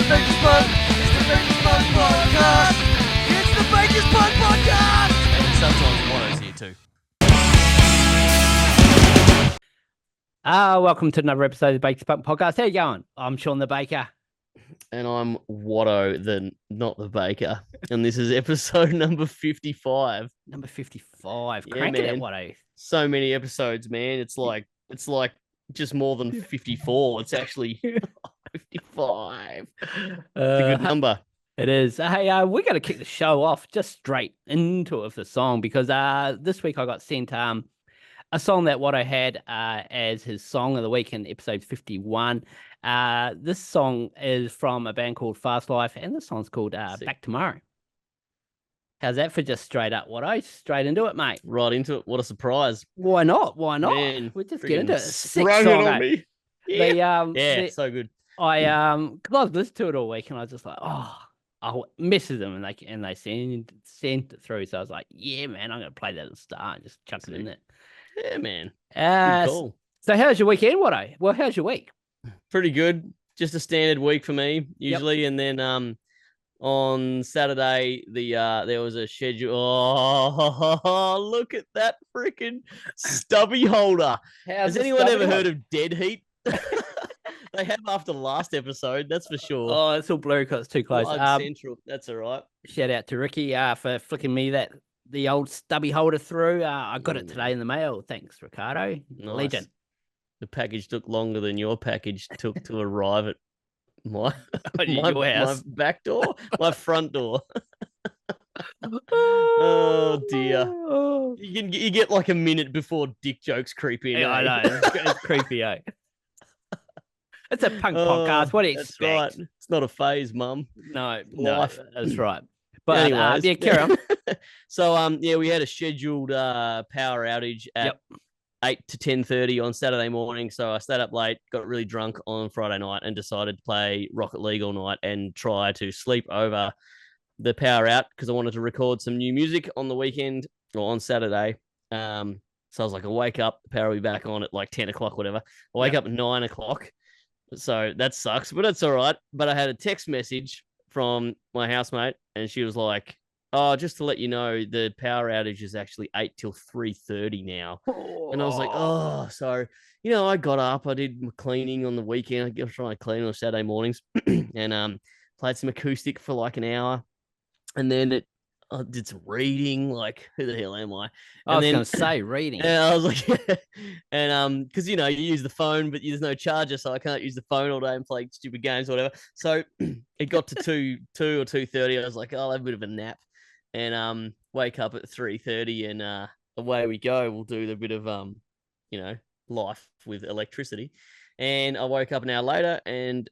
Baker's Pub. It's the Baker's Pub podcast. It's the Baker's Pub podcast. And sometimes Watto's here too. Welcome to another episode of the Baker's Pub podcast. How you going? I'm Sean the Baker. And I'm Watto, not the baker. And this is episode number 55. Number 55. Yeah, Cranking man. it, Watto. So many episodes, man. It's like just more than 54. It's actually 55. It's a good number. It is. Hey, we're going to kick the show off just straight into it with the song because this week I got sent a song that Watto had as his song of the week in episode 51. This song is from a band called Fast Life, and this song's called Back Tomorrow. How's that for just straight up, Watto? Straight into it, mate. Right into it. What a surprise. Why not? Why not? Man, we just get into it. Sick sprung song, it on eh? me. Yeah, The, so good. because I was listening to it all week, and I was just like, I'll message them, and they sent it through. So I was like, yeah, man, I'm gonna play that at the start and just chuck it in there. Yeah, man. Good call. So how's your weekend, Watto? Well, how's your week? Pretty good. Just a standard week for me usually, and then on Saturday there was a schedule. Oh, look at that freaking stubby holder! Has anyone ever heard of dead heat? They have after the last episode, that's for sure. Oh, it's all blurry because it's too close. Central, that's all right. Shout out to Ricky for flicking me the old stubby holder through. I got it today in the mail. Thanks, Ricardo. Nice. Legend. The package took longer than your package took to arrive at my house. my back door, my front door. Oh dear! You get like a minute before dick jokes creep in. Yeah, I know. It's creepy, eh? It's a punk podcast. What do you expect? Right. It's not a phase, Mum. No, Life. that's right. But anyways, yeah, carry on. So we had a scheduled power outage at 8 to 10:30 on Saturday morning. So I stayed up late, got really drunk on Friday night, and decided to play Rocket League all night and try to sleep over the power out because I wanted to record some new music on the weekend or on Saturday. So I was like, I'll wake up, the power will be back on at like 10 o'clock, whatever. I wake up at 9 o'clock. So that sucks, but it's all right. But I had a text message from my housemate, and she was like, "Oh, just to let you know, the power outage is actually 8 till 3:30 now." And I was like, "Oh," so I got up, I did my cleaning on the weekend. I was trying to clean on Saturday mornings, and played some acoustic for like an hour, and then I did some reading. Like, who the hell am I? I was going to say reading. Yeah, I was like, and because you use the phone, but there's no charger, so I can't use the phone all day and play stupid games or whatever. So it got to 2 or 2:30. I was like, I'll have a bit of a nap, and wake up at 3:30, and away we go. We'll do the bit of life with electricity. And I woke up an hour later, and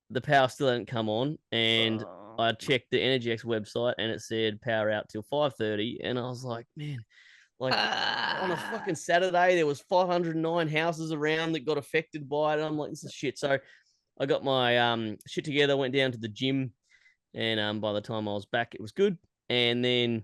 the power still hadn't come on, and I checked the EnergyX website, and it said power out till 5:30, and I was like, man, like on a fucking Saturday, there was 509 houses around that got affected by it. And I'm like, this is shit. So I got my shit together, went down to the gym, and by the time I was back, it was good. And then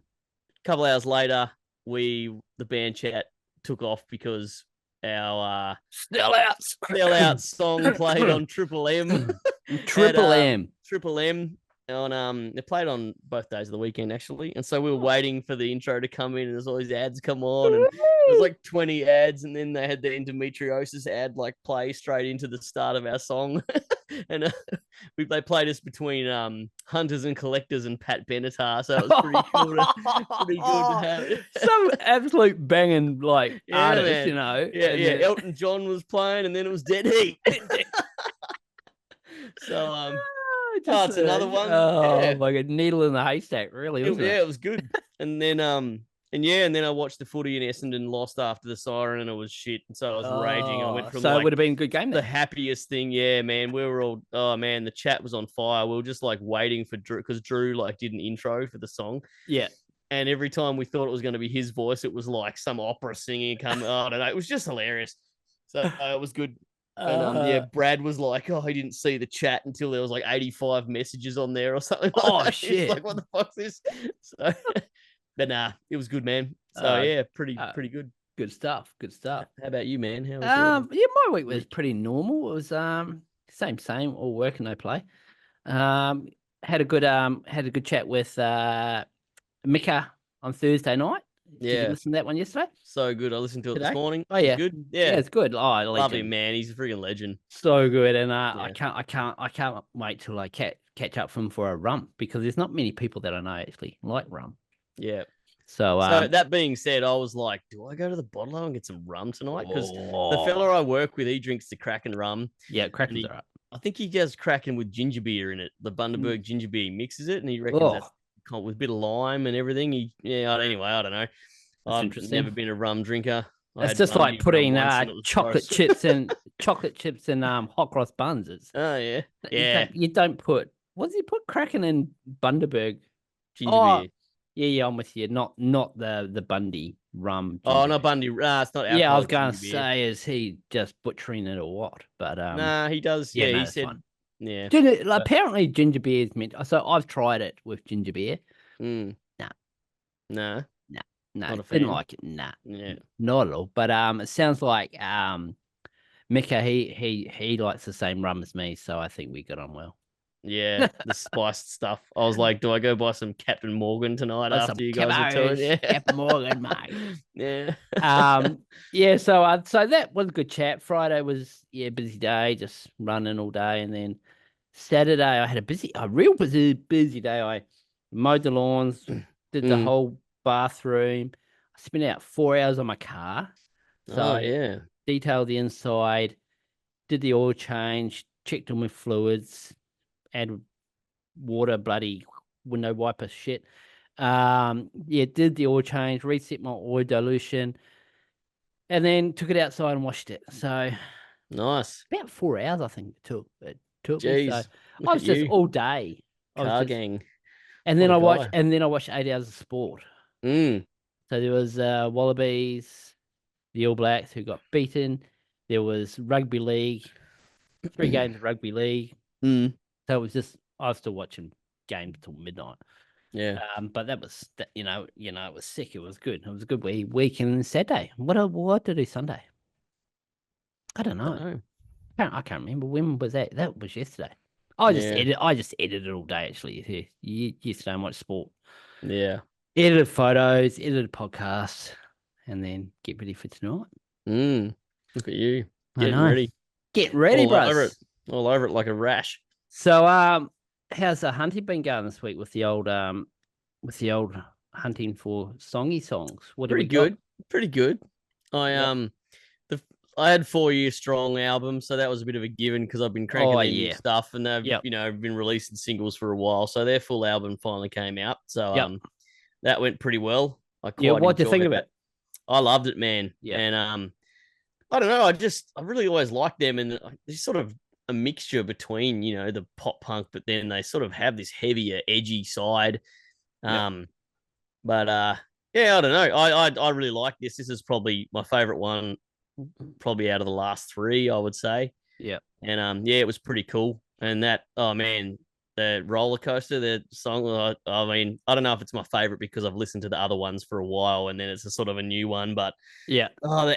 a couple hours later, the band chat took off because our Still out song played on Triple M. Triple M. Triple M on it played on both days of the weekend actually, and so we were waiting for the intro to come in, and there's all these ads come on, and there's like 20 ads, and then they had the endometriosis ad like play straight into the start of our song. And they played us between Hunters and Collectors and Pat Benatar, so it was pretty good to have Some absolute banging artist, man. Yeah. Elton John was playing, and then it was Dead Heat. So it's another one. Like a needle in the haystack, really. It was good. And then and then I watched the footy, and Essendon lost after the siren, and it was shit. And so I was raging. I went from it would have been a good game. The happiest thing, yeah, man. We were all, oh man, the chat was on fire. We were just like waiting for Drew, because Drew did an intro for the song. Yeah. And every time we thought it was going to be his voice, it was like some opera singing coming. I don't know. It was just hilarious. So it was good. And Brad was like, oh, he didn't see the chat until there was like 85 messages on there or something. Like shit! He's like, what the fuck's this? So, but nah, it was good, man. So yeah, pretty good. Good stuff. How about you, man? How was my week was pretty normal. It was same, all work and no play. Had a good chat with Mika on Thursday night. Did Yeah. you listen to that one yesterday? So good. I listened to it Today? this morning. Oh yeah, It's good. Yeah, it's good. Oh, love legend. him, man. He's a freaking legend. So good, and Yeah. I can't wait till I catch up with him for a rum, because there's not many people that I know actually like rum. Yeah. So, So that being said, I was like, do I go to the bottle and get some rum tonight? Because the fella I work with, he drinks the Kraken rum. Yeah, Kraken's he- all right. I think he does Kraken with ginger beer in it. The Bundaberg ginger beer, he mixes it, and he reckons that's with a bit of lime and everything. Anyway, I don't know. That's I've interesting. never been a rum drinker. I It's had just like Bundy rum putting once and it was chocolate gross. chips in hot cross buns. It's Oh yeah, you yeah. you don't put, what does he put? Kraken in Bundaberg. Ginger Oh, beer. Yeah, I'm with you. Not the Bundy rum. Oh, ginger not beer. Bundy. It's not alcoholic. Yeah, I was going to ginger beer. say, is he just butchering it or what? But Nah, he does. yeah, Yeah, no, he that's said. fine. Yeah. Apparently ginger beer is meant. So I've tried it with ginger beer. Mm. Nah. Nah. No, Not a didn't fan? like it. Nah, Yeah. not at all. But it sounds like Mika, he likes the same rum as me, so I think we got on well. Yeah, the spiced stuff. I was like, do I go buy some Captain Morgan tonight Got after some you guys are touring? Yeah. Captain Morgan, mate. Yeah. Yeah. So that was a good chat. Friday was busy day, just running all day, and then Saturday I had a real busy day. I mowed the lawns, did the whole bathroom. I spent out 4 hours on my car. So yeah. detailed the inside, did the oil change, checked on with fluids, add water, bloody window wiper shit. Did the oil change, reset my oil dilution, and then took it outside and washed it. So Nice. about 4 hours, I think it took me. Jeez. So Look I was at just you. all day. Car gang. And then I What a watched 8 hours of sport. Mm. So there was Wallabies, the All Blacks who got beaten. There was rugby league, 3 games of rugby league. Mm. So I was still watching games till midnight. Yeah. But that was, it was sick. It was good. It was a good weekend. Saturday. What did I do Sunday? I don't know. I can't remember. When was that? That was yesterday. I just edited all day actually. Yesterday I watched sport. Yeah. Edited photos, edited podcasts, and then get ready for tonight. Look at you. Getting know. ready. Get ready, All bros. over it. All over it like a rash. So how's the hunting been going this week with the old hunting for songy songs? What do we got? Pretty good. I had 4 Years Strong album, so that was a bit of a given because I've been cranking their new stuff, and they've been releasing singles for a while. So their full album finally came out. So that went pretty well. What do you think of it? I loved it, man. Yeah. And I don't know. I really always liked them, and there's sort of a mixture between the pop punk, but then they sort of have this heavier, edgy side. But I don't know. I really like this. This is probably my favorite one, probably out of the last 3, I would say. Yeah. And it was pretty cool. And that, oh man, the roller coaster, the song. I mean, I don't know if it's my favorite because I've listened to the other ones for a while, and then it's a sort of a new one. But the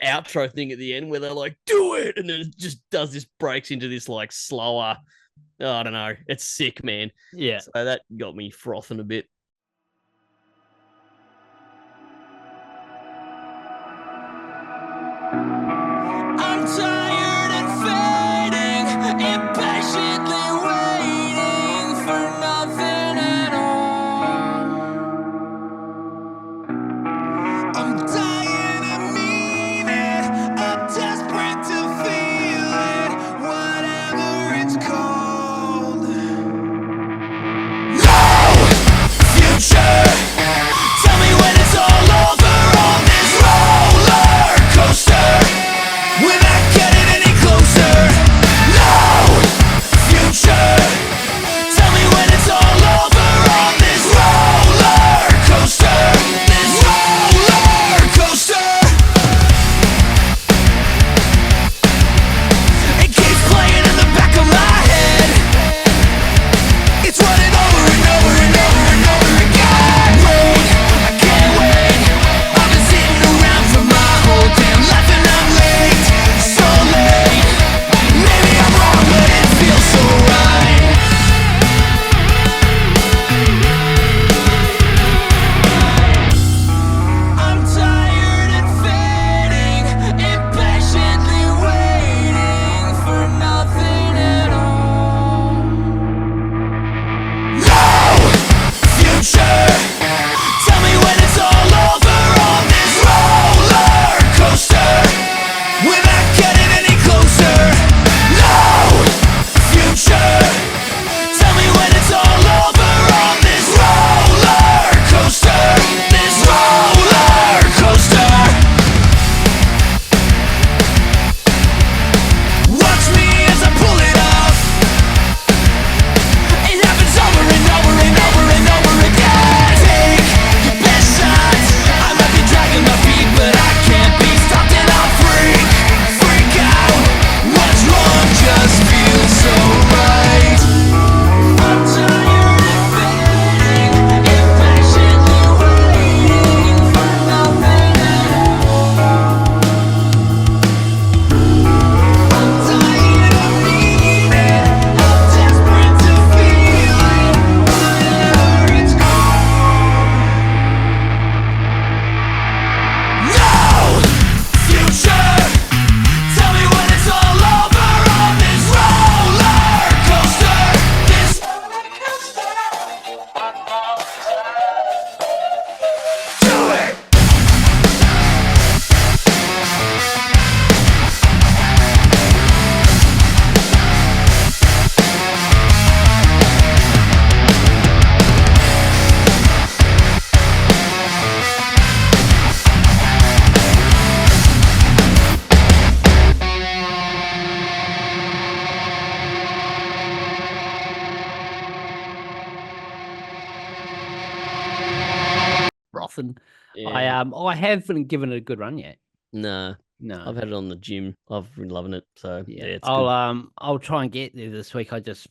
outro thing at the end where they're like, "Do it," and then it just does this, breaks into this like slower. I don't know. It's sick, man. Yeah. So that got me frothing a bit. I'm tired and fading, impatiently waiting for nothing at all. I'm dying to mean it, I'm desperate to feel it, whatever it's called. No future, tell me when it's all over on this roller coaster. off, and Yeah. I haven't given it a good run yet. No, No. I've had it on the gym. I've been loving it. So yeah, it's I'll good. I'll try and get there this week. I don't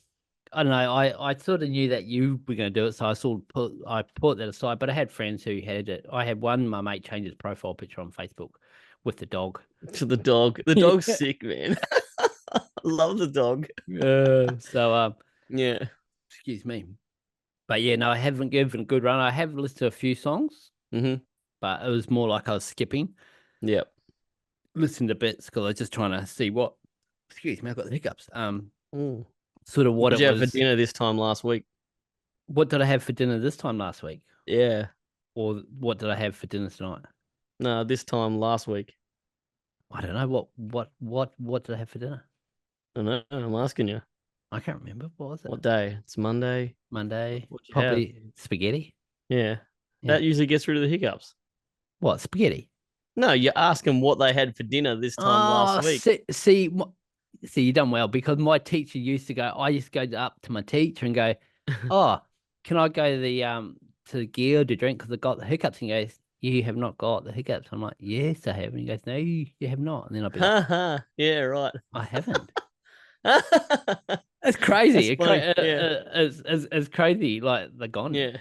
know. I sort of knew that you were going to do it, so I put that aside. But I had friends who had it. I had my mate change his profile picture on Facebook with the dog. To the dog. The dog's sick, man. I love the dog. So Yeah. excuse me. But yeah, no, I haven't given a good run. I have listened to a few songs, but it was more like I was skipping. Yep. Listened to bits because I was just trying to see what. Excuse me, I got the hiccups. Mm. Sort of what What'd it you have was. for dinner this time last week? What did I have for dinner this time last week, Yeah. or what did I have for dinner tonight? No, this time last week. I don't know what did I have for dinner. I know. I'm asking you. I can't remember. What was it? What day? It's Monday. Monday. What'd you Probably spaghetti. Yeah. Yeah. That usually gets rid of the hiccups. What spaghetti? No, you ask them what they had for dinner this time last week. See, you done well because my teacher used to go. I used to go up to my teacher and go, "Oh, can I go to the gear to drink because I got the hiccups?" And he goes, "You have not got the hiccups." I'm like, "Yes, I have." And he goes, "No, you have not." And then I'll be like, Yeah, right. "I haven't." That's It's crazy. funny. Yeah. It's crazy. Like they're gone. Yeah.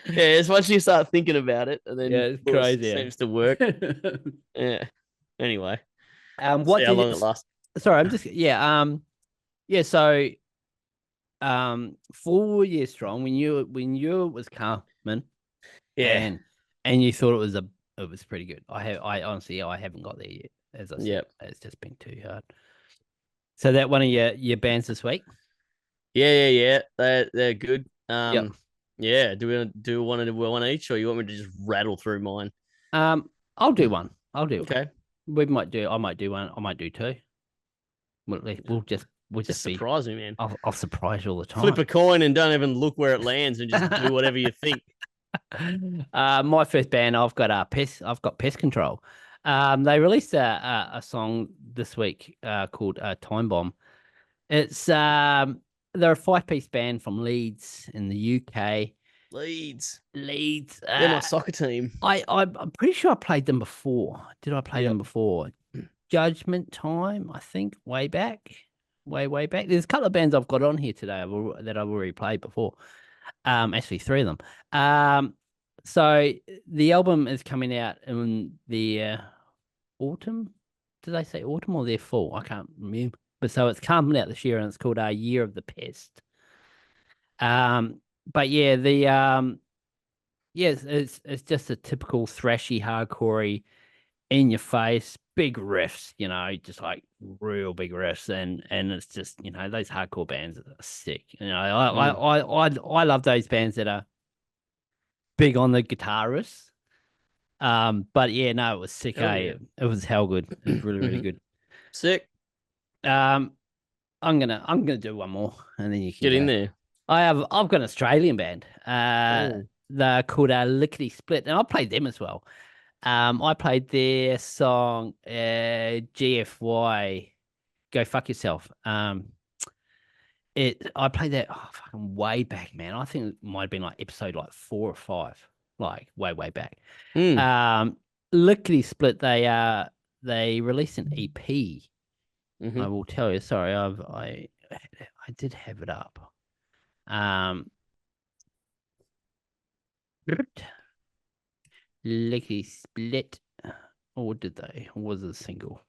Yeah, it's once you start thinking about it, and then Yeah, it's of course, crazy. it seems to work. Yeah. Anyway, What see how did long it lasts. Sorry, I'm just yeah. So 4 years strong when you was coming, Yeah. and you thought it was pretty good. I honestly I haven't got there yet. As I said, Yep. it's just been too hard. So that one of your bands this week? Yeah. They're good. Yep. Yeah. Do we do one each, or you want me to just rattle through mine? I'll do one. I'll do one. Okay. I might do one. I might do two. We'll just Just be. surprise me, man. I'll surprise you all the time. Flip a coin and don't even look where it lands, and just do whatever you think. My first band, I've got Pest Control. They released a song this week called Time Bomb. It's they're a 5-piece band from Leeds in the UK. Leeds. They're my soccer team. I'm pretty sure I played them before. Did I play them before? Judgment Time, I think, way back. Way back. There's a couple of bands I've got on here today that I've already played before. Actually 3 of them. So the album is coming out in the autumn. Did they say autumn or their fall? I can't remember. But so it's coming out this year, and it's called Year of the Pest. But yeah, it's just a typical thrashy, hardcorey, in your face, big riffs, just like real big riffs, and it's just those hardcore bands are sick. I love those bands that are big on the guitarists. But yeah, no, it was sick. Yeah. It was hell good. It was really good. Sick. I'm gonna do one more, and then you can Get in there. I've got an Australian band. They're called Lickity Split, and I played them as well. I played their song GFY, Go Fuck Yourself. I played that fucking way back, man. I think it might have been like episode like 4 or 5, like way back. Lickety Split, they released an EP. I will tell you. Sorry, I did have it up. Lickety Split, or did they? Or was it a single?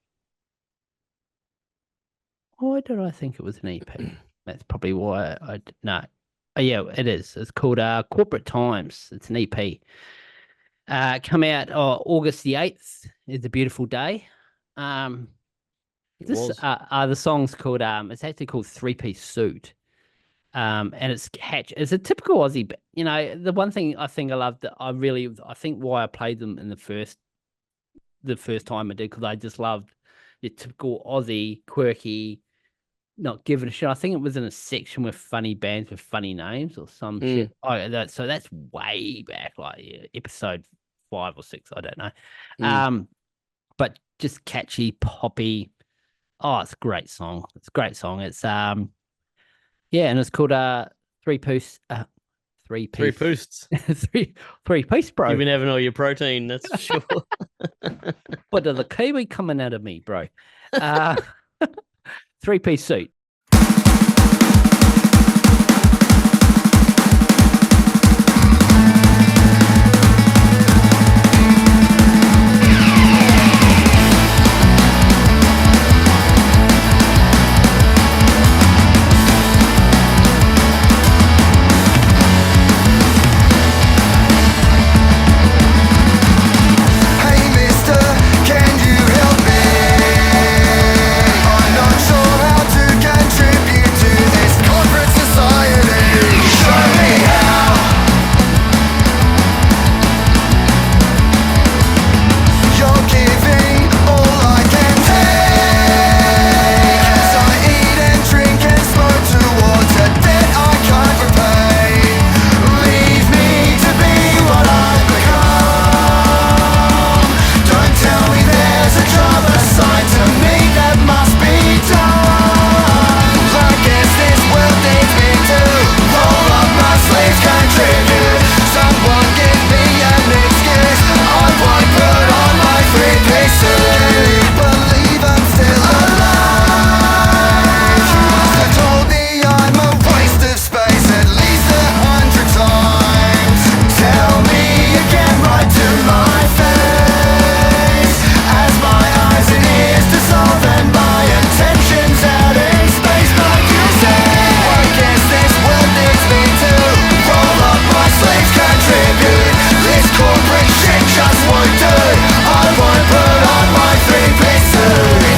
Why did I think it was an EP? That's probably why no. Oh, yeah, it is. It's called Corporate Times. It's an EP. Come out August the 8th. It's a beautiful day. The song's called it's actually called 3-Piece Suit. And it's catch. It's a typical Aussie. The one thing I think I loved, I think why I played them in the first time I did, because I just loved the typical Aussie, quirky, not giving a shit. I think it was in a section with funny bands with funny names or some shit. So that's way back, like episode 5 or 6. I don't know. But just catchy, poppy. Oh, it's a great song. It's a great song. It's and it's called Three Three piece. posts. three piece, bro. You've been having all your protein, that's for sure. But the kiwi coming out of me, bro. Three-piece suit. Hey mister, can you help me? I'm not sure how to contribute to this corporate society. Show me how. You're giving all I can take, as I eat and drink and smoke towards a debt I can't repay. Leave me to be what I've become. Don't tell me there's a job assigned to me that must be done. I guess this world needs me to roll up my sleeves, contribute. Someone give me an excuse. I won't put on my three-piece suit. Believe I'm still alive. You must have told me I'm a waste of space at least 100 times. Tell me again right to my face, as my eyes and ears dissolve and my attention's out in space. But you say, I guess this world needs me to roll up my sleeves, contribute. This corporate shit just won't do. I won't put on my three-piece suit.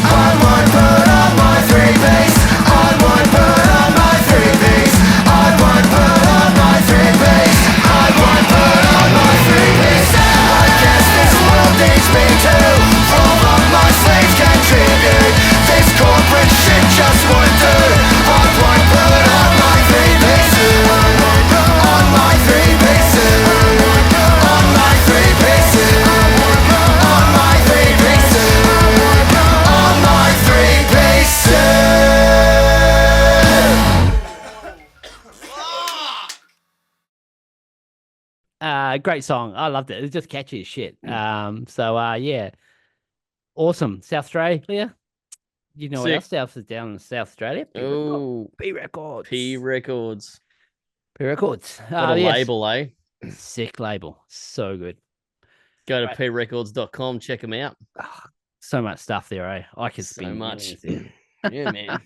I won't put on my three-piece. I won't put on my three-piece. I won't put on my three-piece. I won't put on my three-piece. I guess this world needs me to roll up my sleeves, contribute. This corporate shit just won't do. I won't put on my three-piece. On my three-piece. On my three-piece. On my three-piece. On my three-piece suit. Great song. I loved it. It's just catchy as shit. Yeah. Awesome. South Australia. You know what Sick. else else is down in South Australia? Oh, P Records. P Records. P Records. What a Yes. label, eh? Sick label. So good. Go to Right. prerecords.com, check them out. So much stuff there, eh? I could So spend much. millions there. Yeah, man.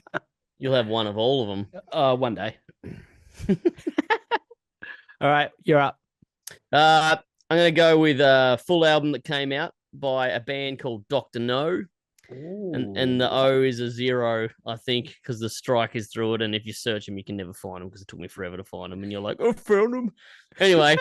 You'll have one of all of them. One day. All right, you're up. I'm going to go with a full album that came out by a band called Dr. No. And the O is a 0, I think, because the strike is through it. And if you search them, you can never find them because it took me forever to find them. And you're like, oh, found them. Anyway,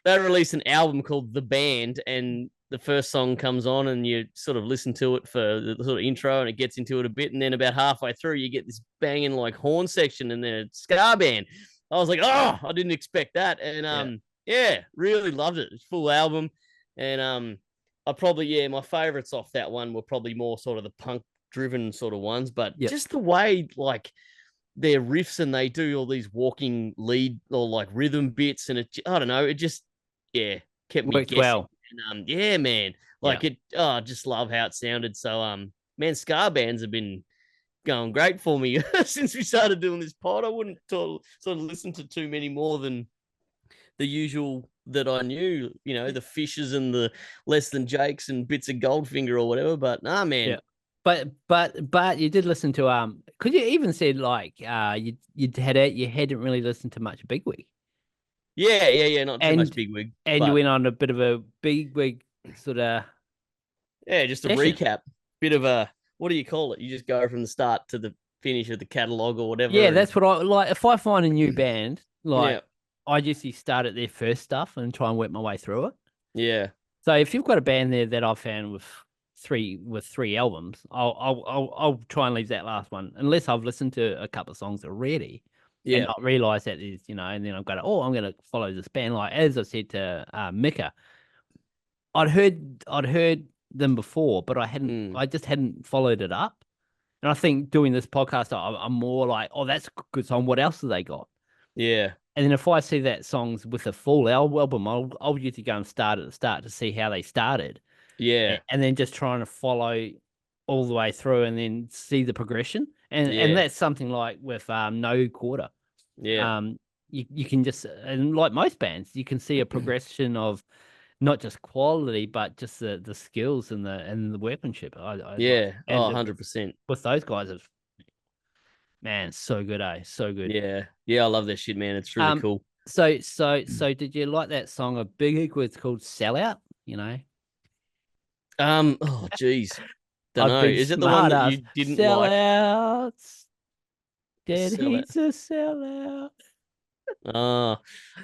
they released an album called The Band, and the first song comes on, and you sort of listen to it for the sort of intro, and it gets into it a bit. And then about halfway through, you get this banging like horn section, and then a ska band. I was like, oh, I didn't expect that. And yeah, really loved it. It's a full album. And I probably, my favorites off that one were probably more sort of the punk driven sort of ones, but just the way like their riffs and they do all these walking lead or like rhythm bits, and I don't know, it just kept me guessing. Well. And yeah, man, like I just love how it sounded. So man, ska bands have been going great for me since we started doing this pod. I wouldn't sort of listen to too many more than the usual that I knew, you know, the Fishers and the Less Than Jakes and bits of Goldfinger or whatever. But nah, man. Yeah. But you did listen to because you even said like you hadn't really listened to much Bigwig. Yeah, not too much Bigwig. And you went on a bit of a Bigwig sort of just a recap. Bit of a, what do you call it? You just go from the start to the finish of the catalogue or whatever. Yeah, that's what I like. If I find a new band Like Yeah. I usually start at their first stuff and try and work my way through it. Yeah. So if you've got a band there that I've found with three albums, I'll try and leave that last one unless I've listened to a couple of songs already and Yeah. not realize that there's, and then I'm gonna follow this band. Like as I said to Mika, I'd heard them before, but I just hadn't followed it up. And I think doing this podcast, I'm more like, oh, that's a good song. What else have they got? Yeah. And then if I see that song's with a full album, I'll usually go and start at the start to see how they started. Yeah. And then just trying to follow all the way through and then see the progression. And Yeah. that's something like with No Quarter. Yeah. You can just, and like most bands, you can see a progression of not just quality, but just the skills and the workmanship. Yeah. And 100%. with those guys, man, so good, so good. Yeah. Yeah. I love that shit, man. It's really cool. So did you like that song of Big Ig where it's called Sellout? Oh geez. Don't know. I've been Is it the one that smart you ass. didn't like? Sellouts. Dead Sellout. Heat's a sellout. I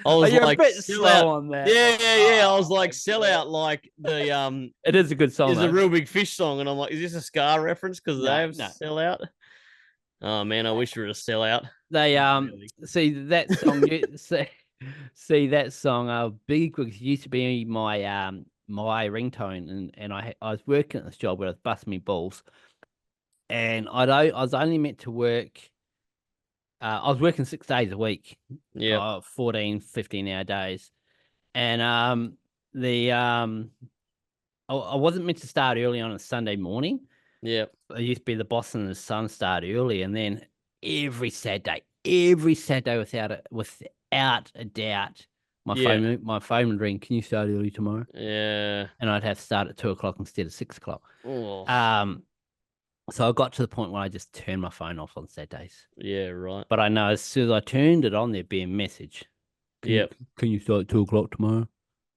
was You're like, a bit sell slow out. on that. Yeah. I was like, sell out like the It is a good song. is a though. real big fish song, and I'm like, is this a Scar reference? Because they have No. sell out. Oh man, I wish we were a sellout. They Really. see that song. See that song. Big Wigs used to be my my ringtone, and I was working at this job where I was busting me balls, and I was only meant to work. I was working 6 days a week. Yeah. 14, 15-hour days, and I wasn't meant to start early on a Sunday morning. Yeah. I used to be the boss and the son start early, and then every Saturday without a doubt, my phone would ring. Can you start early tomorrow? Yeah. And I'd have to start at 2:00 instead of 6:00. Oh. So I got to the point where I just turned my phone off on Saturdays. Yeah. Right. But I know as soon as I turned it on, there'd be a message. Yep. Can you start at 2:00 tomorrow?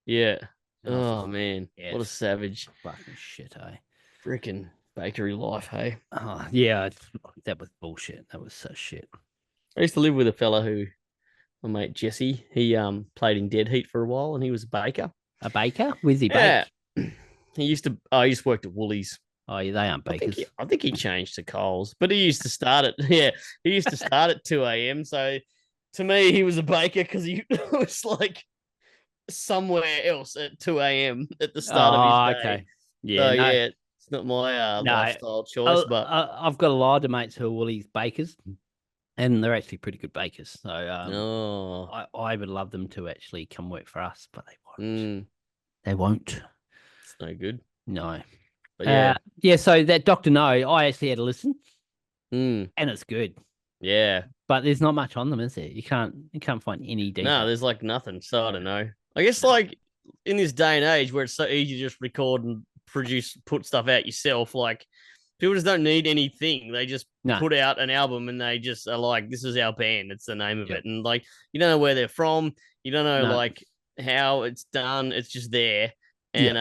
Yeah. And I was Oh like, man, yes. what a savage. Fucking shit, eh? Freaking bakery life, hey. Oh, yeah, that was bullshit. That was so shit. I used to live with a fella who, my mate Jesse, he played in Dead Heat for a while, and he was a baker. A baker? Where's he Yeah. bake? He used to work at Woolies. Oh, yeah, they aren't bakers. I think he changed to Coles, but he used to start at he used to start at 2 a.m. So to me, he was a baker because he was like somewhere else at 2 a.m. at the start of his day. Okay. Yeah, So, no, it's not my lifestyle choice, but I've got a lot of mates who are Woolies bakers, and they're actually pretty good bakers. So I would love them to actually come work for us, but they won't. They won't. It's no good. No. But yeah. So that Dr. No, I actually had to listen, and it's good. Yeah, but there's not much on them, is there? You can't find any detail. No, there's like nothing. So I don't know. I guess like in this day and age where it's so easy to just record and put stuff out yourself, like people just don't need anything. They just put out an album and they just are like, this is our band. It's the name of it. And like, you don't know where they're from. You don't know like how it's done. It's just there. And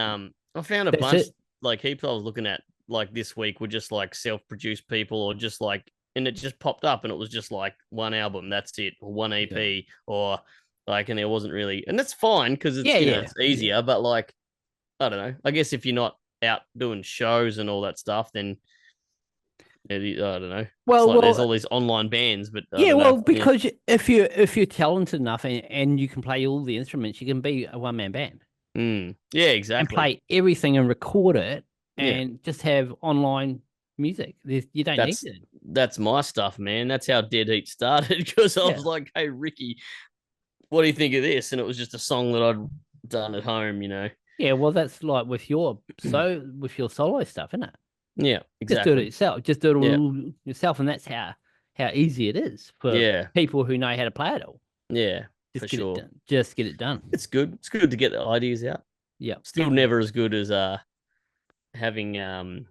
I found a bunch like heaps I was looking at like this week were just like self-produced people or just like, and it just popped up and it was just like one album, that's it, or one EP or like, and there wasn't really, and that's fine because it's, it's easier, but like, I don't know. I guess if you're not out doing shows and all that stuff, then I don't know. Well, there's all these online bands, but because if you're talented enough and you can play all the instruments, you can be a one-man band. Yeah, exactly. And play everything and record it and just have online music. You don't need it. That's my stuff, man. That's how Dead Heat started because I was like, hey, Ricky, what do you think of this? And it was just a song that I'd done at home, you know. Yeah, well, that's like with your solo stuff, isn't it? Yeah, exactly. Just do it yourself. Just do it all yourself, and that's how easy it is for people who know how to play it all. Yeah, Just get it done. It's good. It's good to get the ideas out. Yeah. Still never as good as having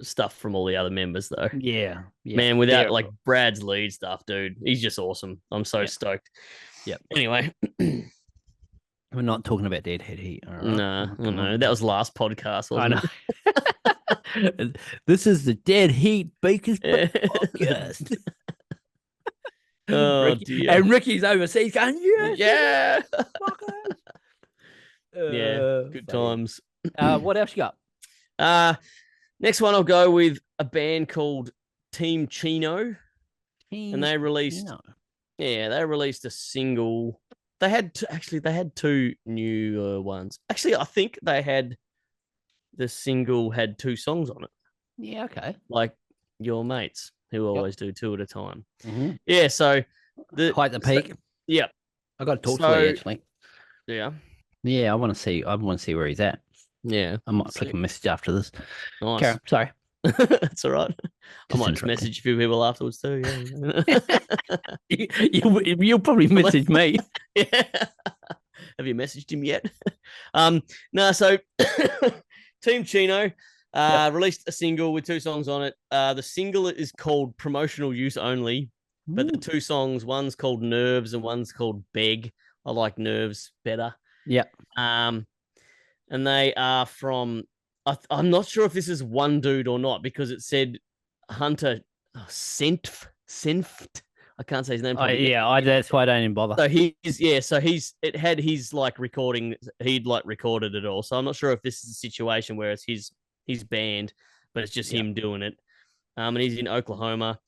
stuff from all the other members though. Yeah. Man, without like Brad's lead stuff, dude, he's just awesome. I'm so stoked. Yep. Anyway. We're not talking about Dead Heat. Right? No. That was last podcast, wasn't it? This is the Dead Heat Bakers podcast. Oh dear. And Ricky's overseas going, yes, Yeah. fuckers. Yeah. Good Funny. times. What else you got? Next one I'll go with a band called Team Chino, and they released a single. They had they had two new ones. Actually, I think the single had two songs on it, Yeah, okay. like Your Mates, who Yep. always do two at a time. Mm-hmm. Yeah, so Quite the peak. Yeah, I got to talk to Lee, actually. Yeah, Yeah, I want to see. I want to see where he's at. yeah. I might flick a message after this. Nice. Karen, sorry. That's all right. I might just interrupting. message a few people afterwards too. Yeah. You'll probably message me. Yeah. Have you messaged him yet? No, so Team Chino released a single with two songs on it. The single is called Promotional Use Only, but the two songs, one's called Nerves and one's called Beg. I like Nerves better. Yeah. And they are from, I'm not sure if this is one dude or not, because it said Hunter Senft. I can't say his name. That's why I don't even bother. So he's like recording, he'd like recorded it all. So I'm not sure if this is a situation where it's his band, but it's just him doing it. And he's in Oklahoma,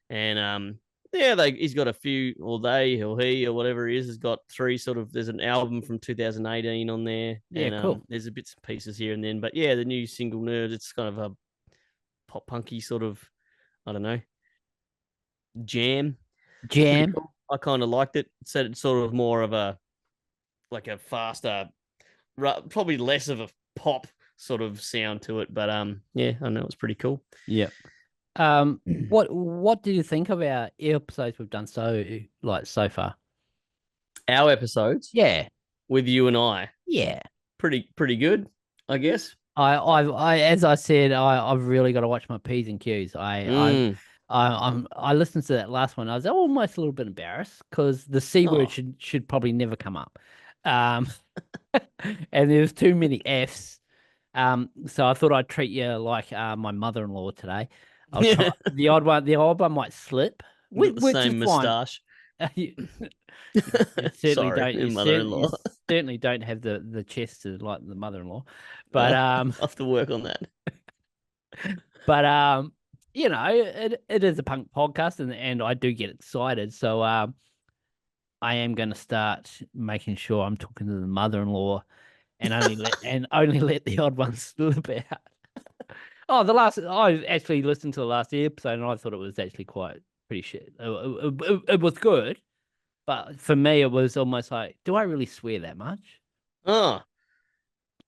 and he's got a few, or they or he or whatever he is has got three sort of. There's an album from 2018 on there. Yeah, and, cool. There's a bits and pieces here and then, but yeah, the new single Nerves. It's kind of a pop punky sort of, I don't know, jam. I kind of liked it. Said it's sort of more of a faster, probably less of a pop sort of sound to it. But yeah, I know it's pretty cool. Yeah. What do you think of our episodes we've done so far? Our episodes, Yeah, with you and I, yeah, pretty good, I guess. I as I said, I've really got to watch my P's and Q's. I listened to that last one. I was almost a little bit embarrassed because the C word should probably never come up. And there's too many F's. So I thought I'd treat you like my mother-in-law today. I'll try, the odd one might slip. With the same moustache. You certainly Sorry, don't. mother-in-law. You certainly don't have the chest to like the mother-in-law, but I'll have to work on that. But it is a punk podcast, and I do get excited. So I am going to start making sure I'm talking to the mother-in-law, and only let the odd one slip out. I actually listened to the last episode, and I thought it was actually pretty shit. It was good, but for me, it was almost like, do I really swear that much? Oh,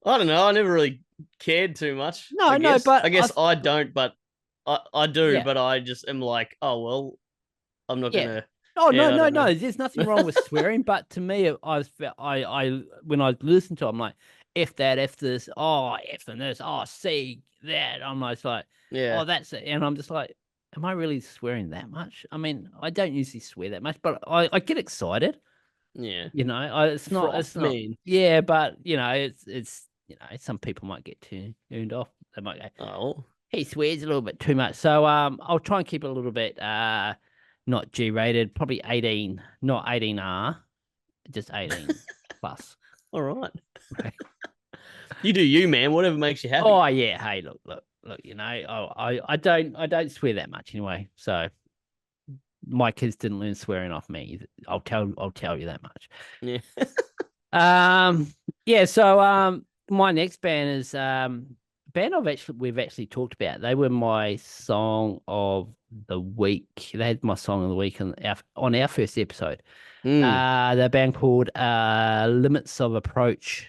I don't know. I never really cared too much. No, but I guess I don't, but I do. Yeah. But I just am like, oh well, I'm not gonna. Oh Yeah, I no. don't know. There's nothing wrong with swearing, but to me, I when I listened to it, I'm like, F that, F this, F and this, see that. I'm like, Yeah. that's it. And I'm just like, am I really swearing that much? I mean, I don't usually swear that much, but I get excited. Yeah. It's not. Mean. Yeah, but it's some people might get turned off. They might go, Oh. he swears a little bit too much. So I'll try and keep it a little bit not G-rated, probably 18, not 18R, just 18 plus. All right. Okay. You do you, man. Whatever makes you happy. Oh yeah. Hey, look. I don't swear that much anyway. So my kids didn't learn swearing off me. I'll tell you that much. Yeah. Yeah. So my next band is band we've actually talked about. They were my song of the week. They had my song of the week on our first episode. The band called Limits of Approach.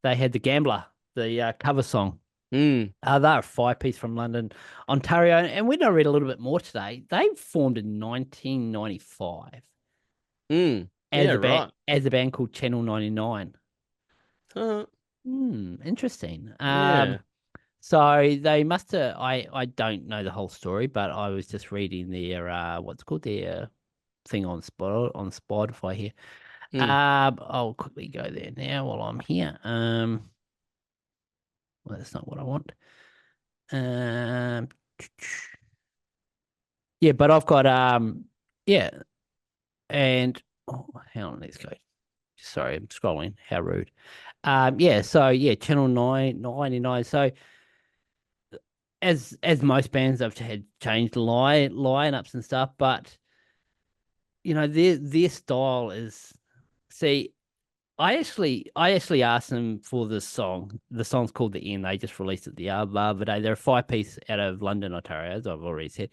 They had The Gambler, the cover song. They're a 5-piece from London, Ontario. And when I read a little bit more today, they formed in 1995 as a band called Channel 99. Interesting. Yeah. So they must have. I don't know the whole story, but I was just reading their their thing on Spotify here. I'll quickly go there now while I'm here. Well, that's not what I want. Yeah, but I've got and hang on, let's go. Sorry, I'm scrolling. How rude. Channel 999. So as most bands, I've had changed lineups and stuff, but their style is. See, I actually asked them for this song. The song's called The End. They just released it the other day. They're a 5-piece out of London, Ontario, as I've already said.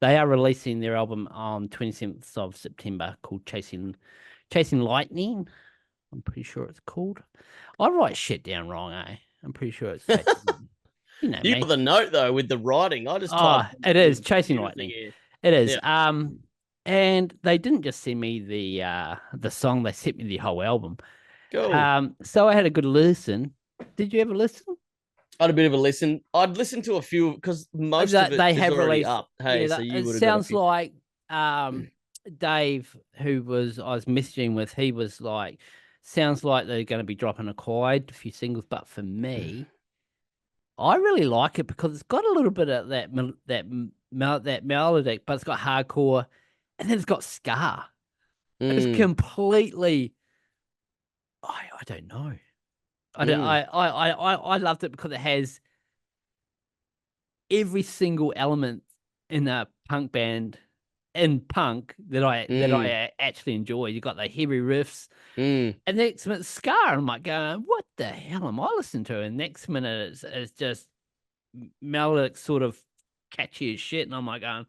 They are releasing their album on 27th of September called Chasing Lightning. I'm pretty sure it's called. I write shit down wrong, eh? I'm pretty sure it's Chasing Lightning. You got the note though with the writing. I just it is Chasing Lightning. It is. Yeah. And they didn't just send me the song, they sent me the whole album. Cool. So I had a good listen. Did you ever listen? I had a bit of a listen. I'd listened to a few because most of it they is have already released up. Hey, yeah, so you it would have sounds like Dave, I was messaging with, he was like, sounds like they're going to be dropping a few singles, but for me, I really like it because it's got a little bit of that melodic, but it's got hardcore, and then it's got ska. It's completely. I don't know. I loved it because it has every single element in a punk band that I actually enjoy. You got the heavy riffs, and next minute ska. I'm like going, what the hell am I listening to? And next minute it's just melodic, sort of catchy as shit. And I'm like going,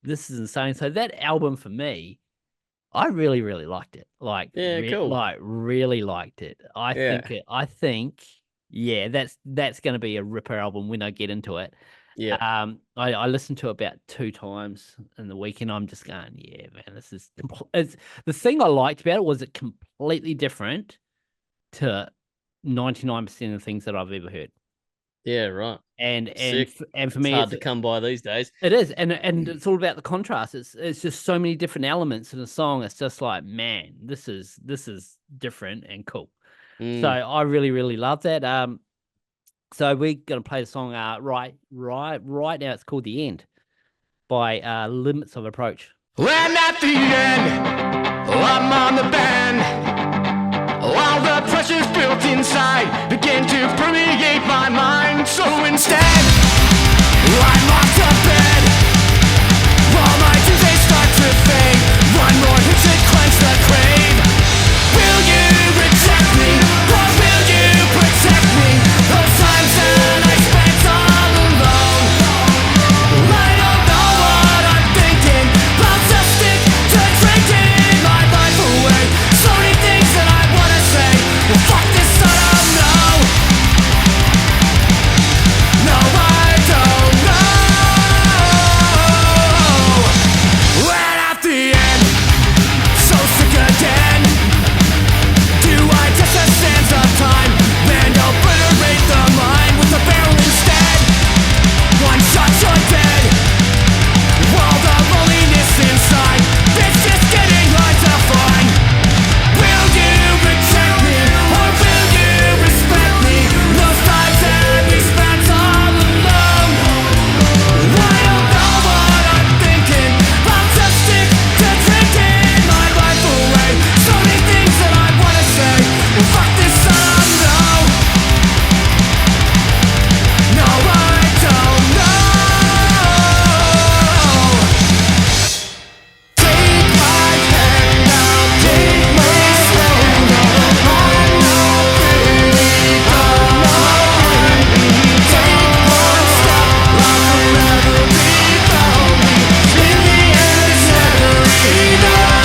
this is insane. So that album for me, I really, really liked it. Like, cool. Like, really liked it. I think, that's going to be a ripper album when I get into it. Yeah. I listened to it about 2 times in the week, and I'm just going, yeah, man, this is. It's the thing I liked about it was it completely different to 99% of the things that I've ever heard. Yeah, right. And for it's me, hard to come by these days. It is, and it's all about the contrast. It's just so many different elements in a song. It's just like, man, this is different and cool. So I really, really love that. So we're gonna play the song right now. It's called The End by Limits of Approach. When at the end, I'm on the bend. All the pressures built inside begin to permeate my mind. So instead, I'm off to bed. While my Tuesdays start to fade, one more hit to cleanse the crave. Will you reject me, or will you protect me? Those times that I spent all alone, I don't know what I'm thinking. I'll just stick to drinking my life away. So many things that I wanna say. Well, fuck this, I don't know. No, I don't know. When at the end, so sick again. Do I just a sands of time and obliterate the mind with a barrel instead? One shot, you're dead. While the loneliness inside, it's just getting hard to find. Will you reject me, or will you respect me? Those times that we spent all alone, I don't know what I'm thinking. I'll just stick to drinking my life away. So many things that I wanna say. Well, fuck this, I don't know. No, I don't know. Take my hand now, take my hand now. I'm not really gonna take one step, life will never be found me. In the end, it's never enough.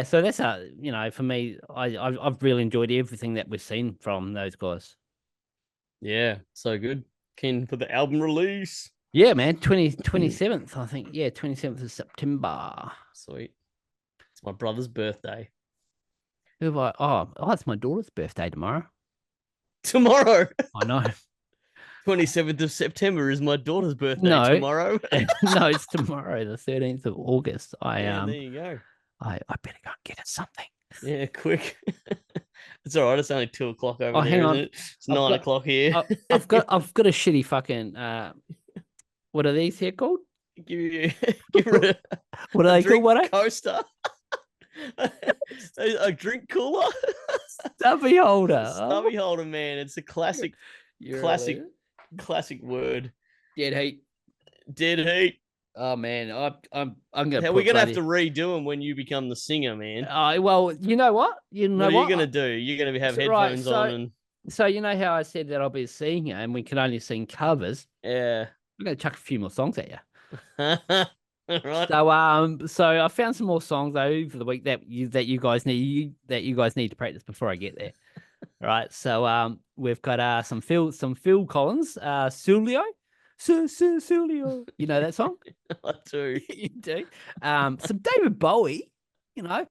So that's for me, I've really enjoyed everything that we've seen from those guys. Yeah, so good. Keen for the album release. Yeah, man. 27th, I think. Yeah, 27th of September. Sweet. It's my brother's birthday. Who have I? Oh, it's my daughter's birthday tomorrow. Tomorrow. I know. 27th of September is my daughter's birthday No. tomorrow. No, it's tomorrow, the 13th of August. Yeah, there you go. I better go and get her something. Yeah, quick. It's all right. It's only 2 o'clock over Oh, there, hang isn't on. it? It's 9 o'clock here. I've got a shitty fucking what are these here called? Give her What are they called? What? Coaster. A drink cooler. Stubby holder. Stubby holder, man. It's a classic Classic word. dead heat. Dead heat. Oh man, I'm gonna. We're gonna have to redo them when you become the singer, man. Well, you know what? What are you gonna do? You're gonna have headphones on and. So you know how I said that I'll be a singer and we can only sing covers. Yeah. I'm gonna chuck a few more songs at you. Right. So I found some more songs over the week that you guys need to practice before I get there. Right. So we've got some Phil Collins, Soooo. Soooo. You know that song? I do. You do. Some David Bowie, changes.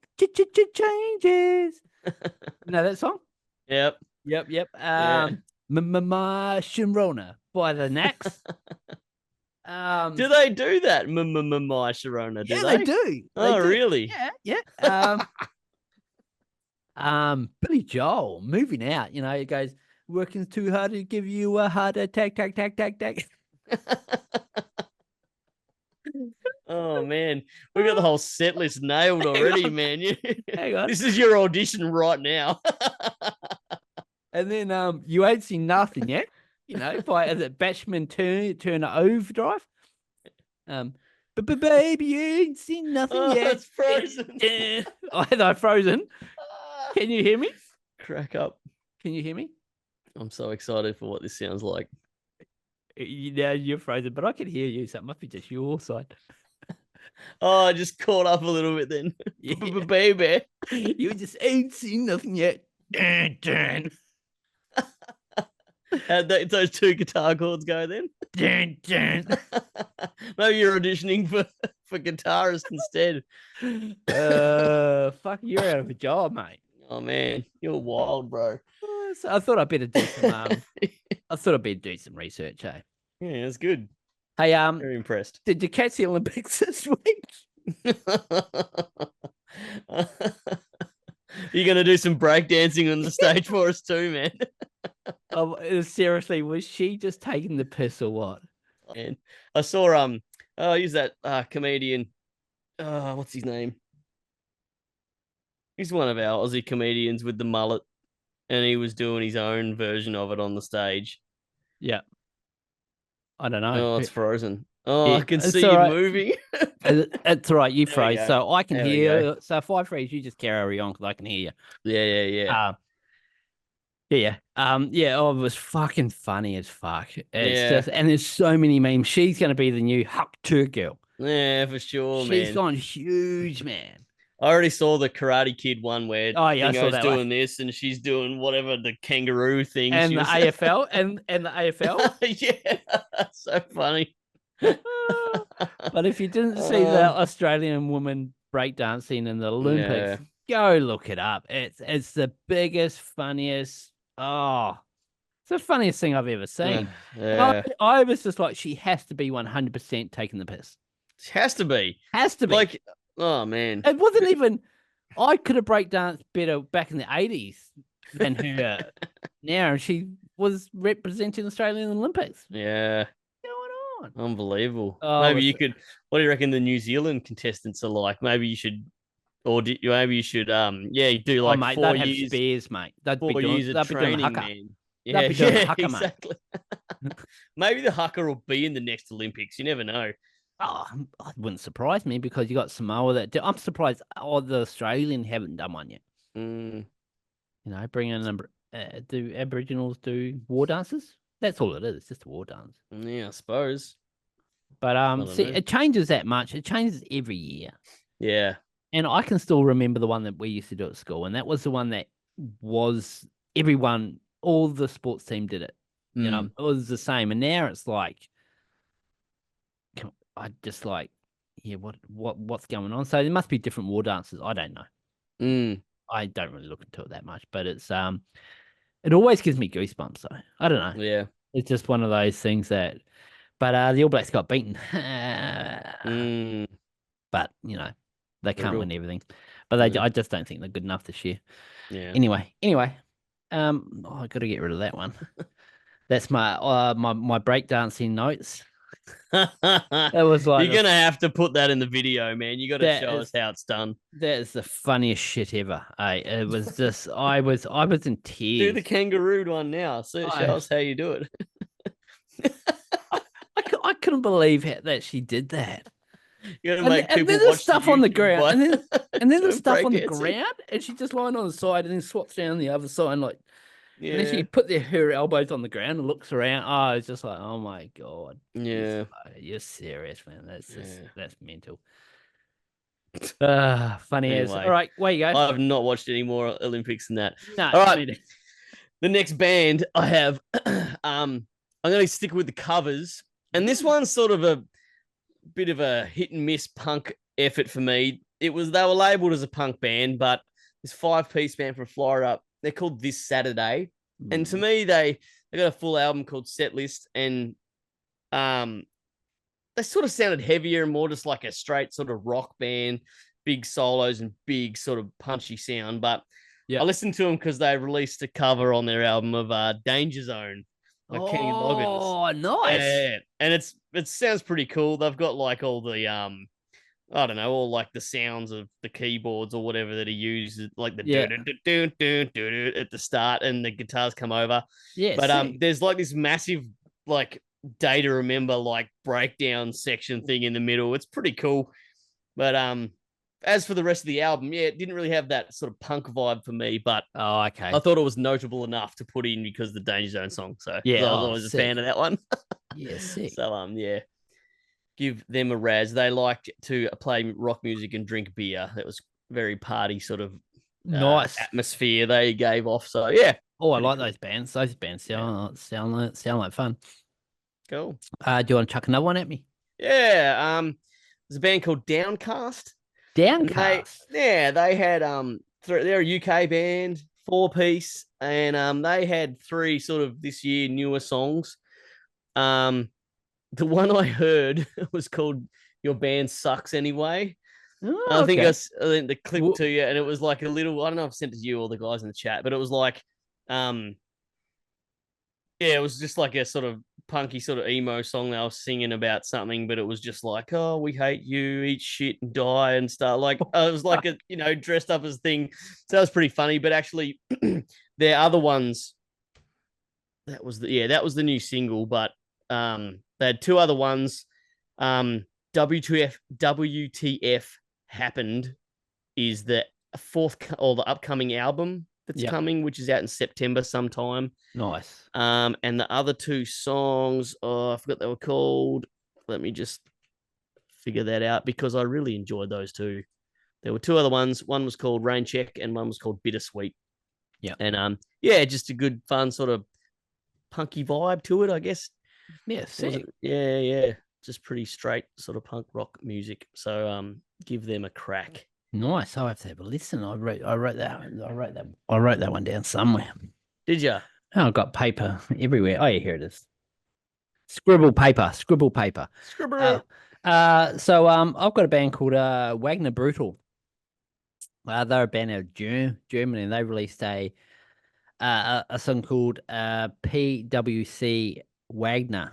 You know that song? Yep. Yep. Sharona by the Knacks. Do they do that? My Sharona, do they do. Oh, really? Yeah. Billy Joel, Moving Out. It goes, working too hard to give you a heart attack, tack. Oh man, we got the whole set list nailed already, man. Hang on. This is your audition right now. And then You Ain't Seen Nothing Yet, by the Batchman Turner Overdrive. But baby, you ain't seen nothing yet. It's Frozen. I know, Frozen. Can you hear me? Crack up. Can you hear me? I'm so excited for what this sounds like. You're frozen, but I can hear you, so it must be just your side. Oh, I just caught up a little bit then. Yeah. Baby. You just ain't seen nothing yet. How'd those 2 guitar chords go then? Maybe you're auditioning for guitarist instead. Fuck, you're out of a job, mate. Oh man, you're wild, bro. So I thought I'd better do some research, eh? Yeah, it's good. Hey, Very impressed. did you catch the Olympics this week? You're gonna do some breakdancing on the stage for us too, man. Seriously, was she just taking the piss or what? And I saw use that comedian. What's his name? He's one of our Aussie comedians with the mullet, and he was doing his own version of it on the stage. Yeah. I don't know. Oh, it's Frozen. Oh, Yeah, I can it's see all you right. moving. It's all right. You There we froze, go. so I can There we hear. go. So if I freeze, you just carry on because I can hear you. Yeah. Yeah. Oh, it was fucking funny as fuck. It's Yeah. just, and there's so many memes. She's gonna be the new Huck Tur girl. Yeah, for sure, She's man. gone huge, man. I already saw the Karate Kid one where Oh, yeah, I saw Dingo's that doing one. this and she's doing whatever the kangaroo thing. And she the was... AFL and the AFL. Yeah, so funny. But if you didn't see the Australian woman breakdancing in the Olympics, go look it up. It's the biggest, funniest. Oh, it's the funniest thing I've ever seen. Yeah. I was just like, she has to be 100% taking the piss. It has to be. Has to be. Like, oh man. It wasn't even. I could have breakdanced better back in the 80s than her now, and she was representing Australia in the Olympics. Yeah. What's going on? Unbelievable. Oh, Maybe you could. What do you reckon the New Zealand contestants are like? Maybe you should, maybe you should. You do like mate, 4 they'd years. have spears, mate. They'd 4 be doing, years they'd of be doing training, haka. man. They'd be doing haka, mate. Exactly. Maybe the haka will be in the next Olympics. You never know. Oh, it wouldn't surprise me because you got Samoa that I'm surprised the Australian haven't done one yet. Mm. Bring in a number. Do Aboriginals do war dances? That's all it is. It's just a war dance. Yeah, I suppose. But don't see, know. it changes that much. It changes every year. Yeah. And I can still remember the one that we used to do at school, and that was the one that was everyone, all the sports team did it. You know, Mm. it was the same. And now it's like, I just like, yeah, what's going on? So there must be different war dances. I don't know. Mm. I don't really look into it that much, but it always gives me goosebumps. So I don't know. Yeah. It's just one of those things that. But the All Blacks got beaten. Mm. But you know, they can't Brutal. win everything. But Mm. I just don't think they're good enough this year. Yeah. Anyway, I got to get rid of that one. That's my breakdancing notes. It was like You're gonna have to put that in the video, man. You got to that show us is how it's done. that is the funniest shit ever. It was just I was in Do the tears. kangaroo one now. So show I, us how you do it. I couldn't believe that she did that. You gotta make And people then the watch stuff on the YouTube ground, by and then the doing stuff on the breakdancing. ground, and she just lying on the side and then swaps down the other side, like, and then Yeah. she put her elbows on the ground and looks around. Oh, it's just like, oh my god, Yeah. you're serious, man. Yeah. That's mental. Funny as. All Anyway, right, where you go? I've not watched any more Olympics than that. No, All right. me neither. The next band I have, I'm going to stick with the covers, and this one's sort of a bit of a hit and miss punk effort for me. They were labeled as a punk band, but this 5-piece band from Florida. They're called This Saturday, and to me, they got a full album called Set List, and they sort of sounded heavier and more just like a straight sort of rock band, big solos and big sort of punchy sound. But Yeah. I listened to them because they released a cover on their album of Danger Zone by Kenny Loggins. Oh, nice. And it sounds pretty cool. They've got like all the I don't know, all like the sounds of the keyboards or whatever that he uses, like the do at the start, and the guitars come over. Yeah, But sick. there's like this massive like day to remember like breakdown section thing in the middle. It's pretty cool. But as for the rest of the album, yeah, it didn't really have that sort of punk vibe for me, but Oh, okay. I thought it was notable enough to put in because of the Danger Zone song. So Yeah, I was always a sick. fan of that one. Yeah, sick. So yeah, give them a raz. They liked to play rock music and drink beer. That was very party sort of Nice. atmosphere they gave off. So yeah. Oh, I like cool. those bands. Those bands sound like fun. Cool. Do you want to chuck another one at me? Yeah. There's a band called Downcast. Downcast. They had they're a UK band, 4-piece, and they had 3 sort of this year newer songs. The one I heard was called "Your Band Sucks Anyway." Oh, I think okay. I sent the clip to you, and it was like a little. I don't know if I sent it to you or the guys in the chat, but it was like, it was just like a sort of punky sort of emo song they were singing about something, but it was just like, oh, we hate you, eat shit and die and stuff. Like it was like a dressed up as a thing. So that was pretty funny. But actually, their other ones, that was the new single. But they had 2 other ones. WTF happened is the the upcoming album that's coming, which is out in September sometime. Nice. And the other 2 songs, I forgot they were called. Let me just figure that out because I really enjoyed those 2. There were 2 other ones. One was called Rain Check and one was called Bittersweet. Yeah. And just a good, fun sort of punky vibe to it, I guess. Yeah, sick. Yeah. Just pretty straight sort of punk rock music. So give them a crack. Nice. I'll have to have a listen. I wrote that one down somewhere. Did you? Oh, I've got paper everywhere. Oh, yeah, here it is. Scribble paper. Scribble. So I've got a band called Wagner Brutal. They're a band out of Germany, and they released a song called PWC Wagner.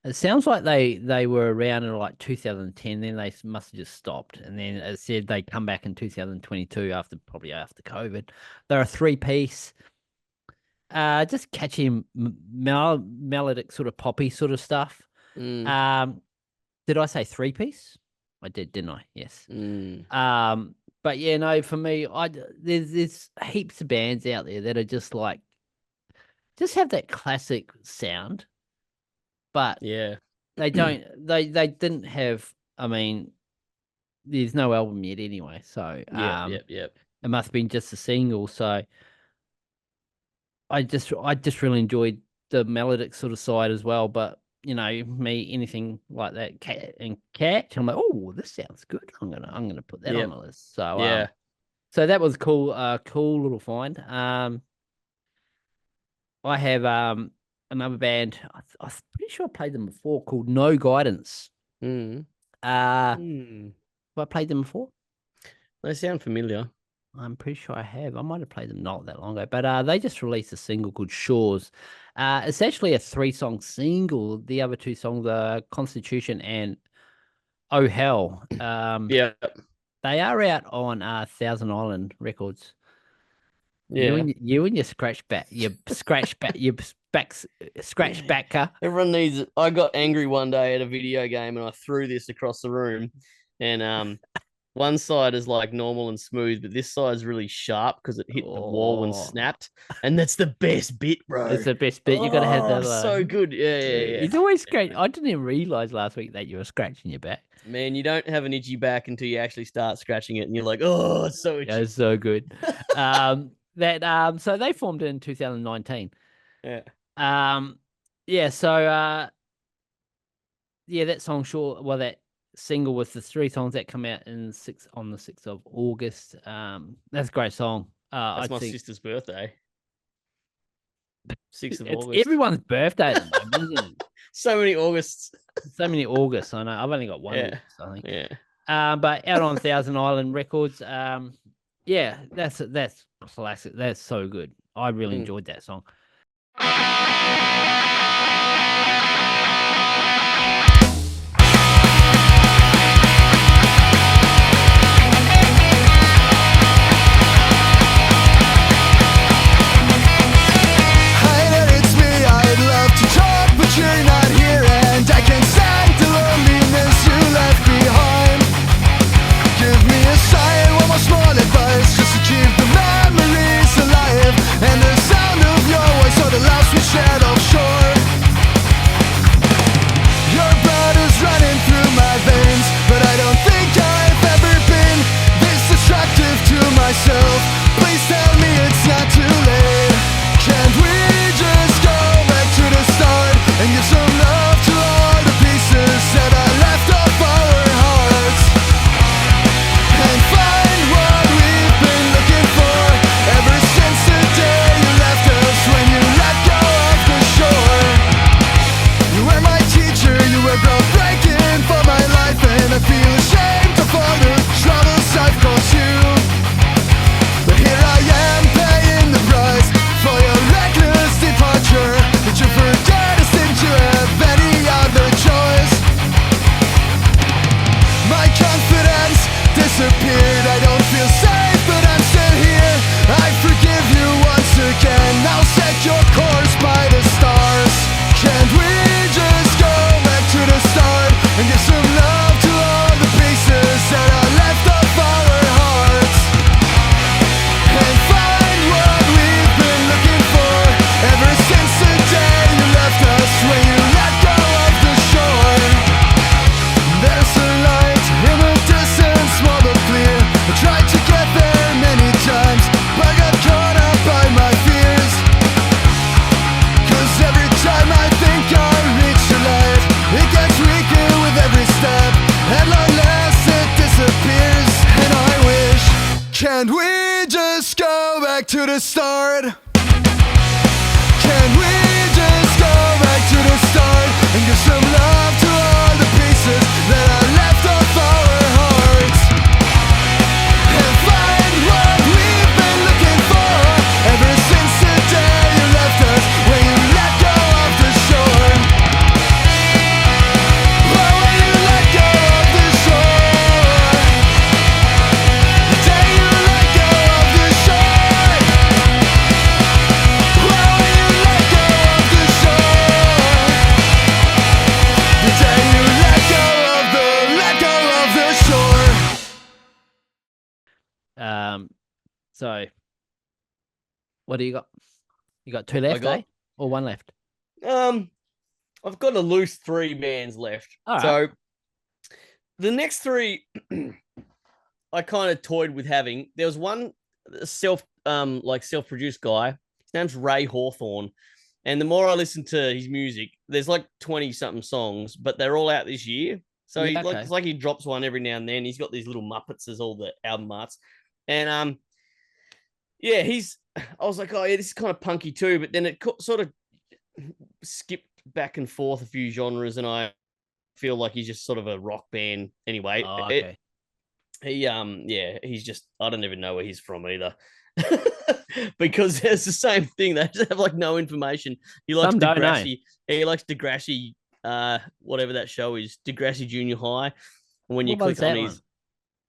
It sounds like they were around in like 2010. Then they must have just stopped, and then it said they come back in 2022 after COVID. They're a 3-piece, just catchy melodic sort of poppy sort of stuff. Did I say 3-piece? I did, didn't I? Yes. But yeah, no, for me, there's heaps of bands out there that are just have that classic sound. But yeah, they don't. They didn't have. I mean, there's no album yet anyway. So yep. it must have been just a single. So I just really enjoyed the melodic sort of side as well. But me, anything like that, cat and catch, I'm like, oh, this sounds good. I'm gonna put that on Yep. the list. So Yeah. so that was cool. Cool little find. I have another band. I'm pretty sure I played them before, called No Guidance. Mm. Have Mm. I played them before? They sound familiar. I'm pretty sure I have. I might have played them not that long ago, but they just released a single called Shores. It's actually a 3-song single. The other 2 songs are Constitution and Oh Hell. Yeah. They are out on Thousand Island Records. Yeah. You and your scratch back, your scratch backer. Everyone needs it. I got angry one day at a video game and I threw this across the room. And one side is like normal and smooth, but this side is really sharp because it hit the wall and Oh, snapped. And that's the best bit, bro. it's the best bit. You got to have Oh, the so good. Yeah, yeah, yeah. It's always scratch. I didn't even realize last week that you were scratching your back. Man, you don't have an itchy back until you actually start scratching it, and you're like, oh, it's so itchy. Yeah, it's so good. So they formed in 2019. Yeah. Yeah, so that song that single with the 3 songs that come out on the 6th of August. That's a great song. That's I my think sister's birthday. 6th of it's August. everyone's birthday at the moment, isn't it? So many Augusts. So many Augusts. I know. I've only got one Yeah. August, I think. Yeah. But out on Thousand Island Records, yeah, that's classic. That's so good. I really enjoyed that song. Hi there, it's me. I'd love to talk, but you're not here, and I can't stand the loneliness you left behind. Give me a sign, one more small advice, just to keep the memories alive, and the sound of your voice or the laughs we shared offshore. Your blood is running through my veins, but I don't think I've ever been this attractive to myself. Please tell me it's not too late. Can't we just go back to the start and give some love to all the pieces that I left off our hearts, and find what we've been looking for ever since the day you left us, when you let go of the shore. You were my teacher, you were groundbreaking for my life, and I feel ashamed of all the troubles I've caused you. But here I am paying the price for your reckless departure. Did you forget us? Didn't you have any other choice? My confidence disappeared. I don't feel safe, but I'm still here. I forgive you once again. Now set your course by the stars. Can't we just go back to the start and give some love to all the pieces that are left of our hearts, and find what we've been looking for ever since the day you left us, when you let go of the shore. There's a light in the distance, small but clear. I tried to get there many times, but got caught up by my fears. 'Cause every time I think I'll reach the light, it gets weaker with every step. At long last it disappears, and I wish, can't we just go back to the start? Can we just go back to the start and give some love to all the pieces that are left of our hearts, and find what we've been looking for ever since the day you left us, when you let go of the shore. Oh, when you let go of the shore. The day you let go of the shore. Oh, when you let go of the shore. The day you let go of the shore. So what do you got? You got 2 I left, got- eh? Or 1 left? I've got a loose 3 bands left. All right. So the next 3 I kind of toyed with having. There was one self-produced guy. His name's Ray Hawthorne. And the more I listen to his music, there's like 20 something songs, but they're all out this year. So Yeah, it's like he drops one every now and then. He's got these little Muppets as all the album arts. And yeah, I was like, oh yeah, this is kind of punky too, but then it sort of skipped back and forth a few genres, and I feel like he's just sort of a rock band anyway. Oh, okay. He's just, I don't even know where he's from either. Because it's the same thing. They just have like no information. He likes Some don't know. Degrassi. He likes Degrassi, whatever that show is, Degrassi Junior High. And when you What was click on that his,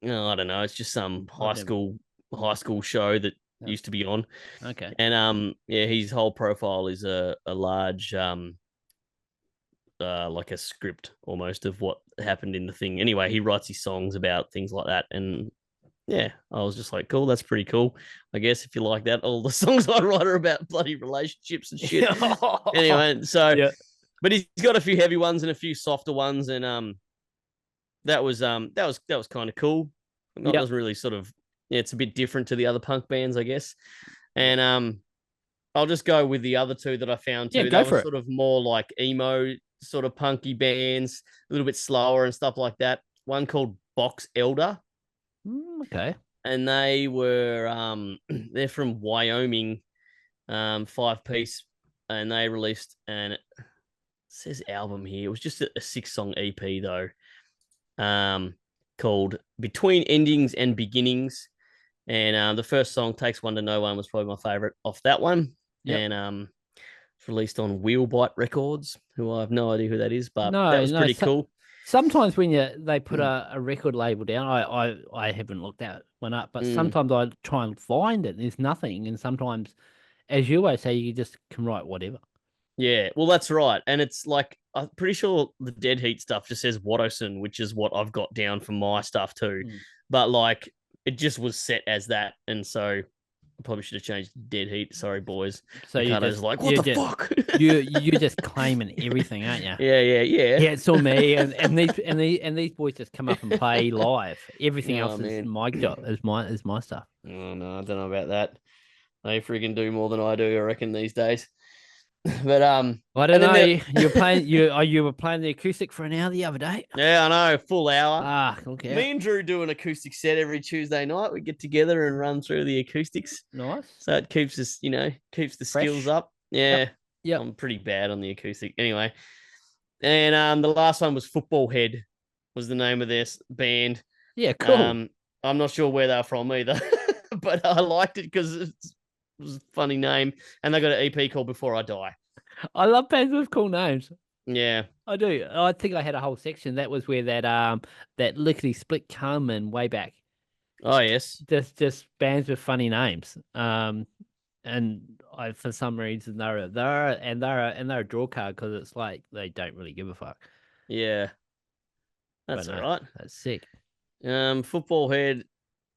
I don't know, it's just some high never- school show that Yeah. used to be on. Okay. And his whole profile is a large like a script almost of what happened in the thing. Anyway, he writes his songs about things like that, and yeah, I was just like, cool, that's pretty cool. I guess if you like that, all the songs I write are about bloody relationships and shit. Anyway, so Yeah. but he's got a few heavy ones and a few softer ones, and that was kind of cool. That was really sort of, yeah, it's a bit different to the other punk bands, I guess. And I'll just go with the other two that I found too. Yeah, go They for were it. sort of more like emo, sort of punky bands, a little bit slower and stuff like that. One called Box Elder, Okay. and they were they're from Wyoming, 5-piece, and they released it says album here. It was just a 6-song EP though, called Between Endings and Beginnings. And the first song, Takes One to Know One, was probably my favorite off that one. Yep. And it's released on Wheelbite Records, who I have no idea who that is, but No, that was pretty cool. Sometimes when they put a record label down, I haven't looked that one up, but sometimes I try and find it. And there's nothing, and sometimes, as you always say, you just can write whatever. Yeah, well, that's right. And it's like, I'm pretty sure the Dead Heat stuff just says Wattoson, which is what I've got down for my stuff too. But like, it just was set as that. And so I probably should have changed Dead Heat. Sorry, boys. So you just like, what the fuck? you're just claiming everything, aren't you? Yeah. Yeah, it's all me, and these boys just come up and play live. Everything else is my job, is my stuff. Oh no, I don't know about that. They freaking do more than I do, I reckon, these days. But I don't know. You were playing the acoustic for an hour the other day. Yeah, I know, full hour. Ah, okay. Me and Drew do an acoustic set every Tuesday night. We get together and run through the acoustics. Nice. So it keeps us, keeps the Fresh. skills up. Yeah. Yep. I'm pretty bad on the acoustic. Anyway. And the last one was Football Head, was the name of this band. Yeah, cool. I'm not sure where they're from either, but I liked it because it was a funny name. And they got an EP called Before I Die. I love bands with cool names. Yeah. I do. I think I had a whole section. That was where that Lickity Split come in way back. Oh yes. Just bands with funny names. And I, for some reason, they're a draw card because it's like they don't really give a fuck. Yeah. That's all right. That's sick. Football Head.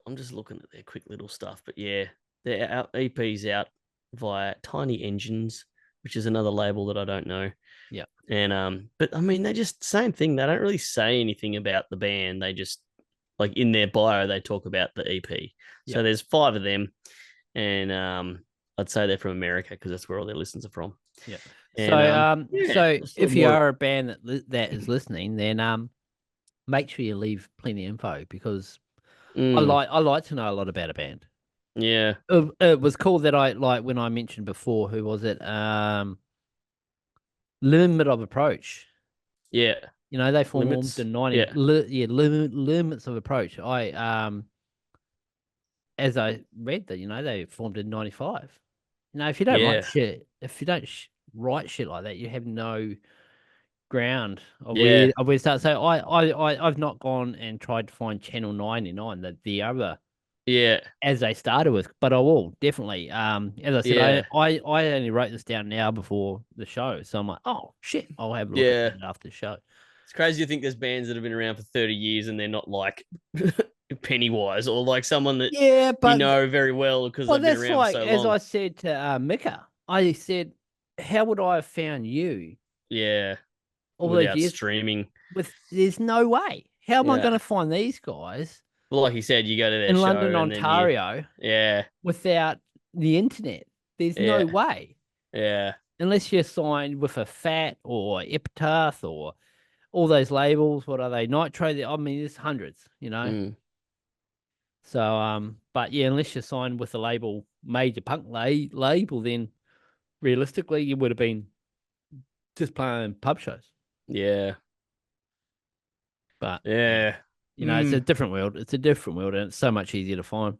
I'm just looking at their quick little stuff, but yeah, their EP's out via Tiny Engines, which is another label that I don't know. Yeah. And but I mean, they just same thing. They don't really say anything about the band. They just, like, in their bio, they talk about the EP. Yeah. So there's 5 of them, and I'd say they're from America because that's where all their listens are from. Yeah. And, so if you are a band that is listening, then make sure you leave plenty of info, because I like to know a lot about a band. Yeah. It was cool that I, like, when I mentioned before, who was it? Limit of Approach. Yeah. They formed Limits. in 90. Yeah. Limits of Approach. As I read that, they formed in 95. If you don't write shit, write shit like that, you have no ground of where to start. So I've not gone and tried to find Channel 99, the other. Yeah. As they started with, but I will definitely. As I said, I only wrote this down now before the show, so I'm like, oh shit, I'll have a look at it after the show. It's crazy to think there's bands that have been around for 30 years and they're not like Pennywise or like someone that very well because they've been around for so long. As I said to Mika, I said, how would I have found you? Yeah. All without those years streaming. There's no way. How am I going to find these guys? Well, like you said, you go to their in show London, Ontario. Yeah. Without the internet. There's Yeah. no way. Yeah. Unless you're signed with a Fat or Epitaph or all those labels. What are they? Nitro? I mean, there's hundreds, Mm. So, but yeah, unless you're signed with a label, major punk label, then realistically, you would have been just playing pub shows. Yeah. But Yeah. it's a different world. It's a different world, and it's so much easier to find.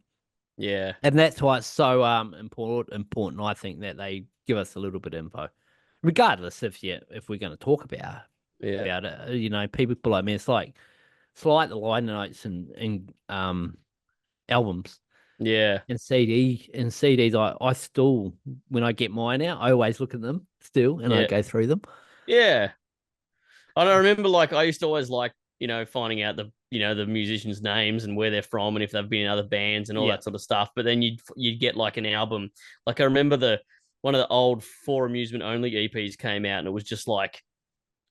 Yeah. And that's why it's so important. I think that they give us a little bit of info, regardless if we're going to talk about Yeah. it. People like me, it's like the liner notes in albums. Yeah. And CDs, I still, when I get mine out, I always look at them still, and I Yeah. go through them. Yeah. I don't remember, like, I used to always like, finding out the musicians' names and where they're from and if they've been in other bands and all Yeah. that sort of stuff. But then you'd get like an album. Like, I remember one of the old For Amusement Only EPs came out, and it was just like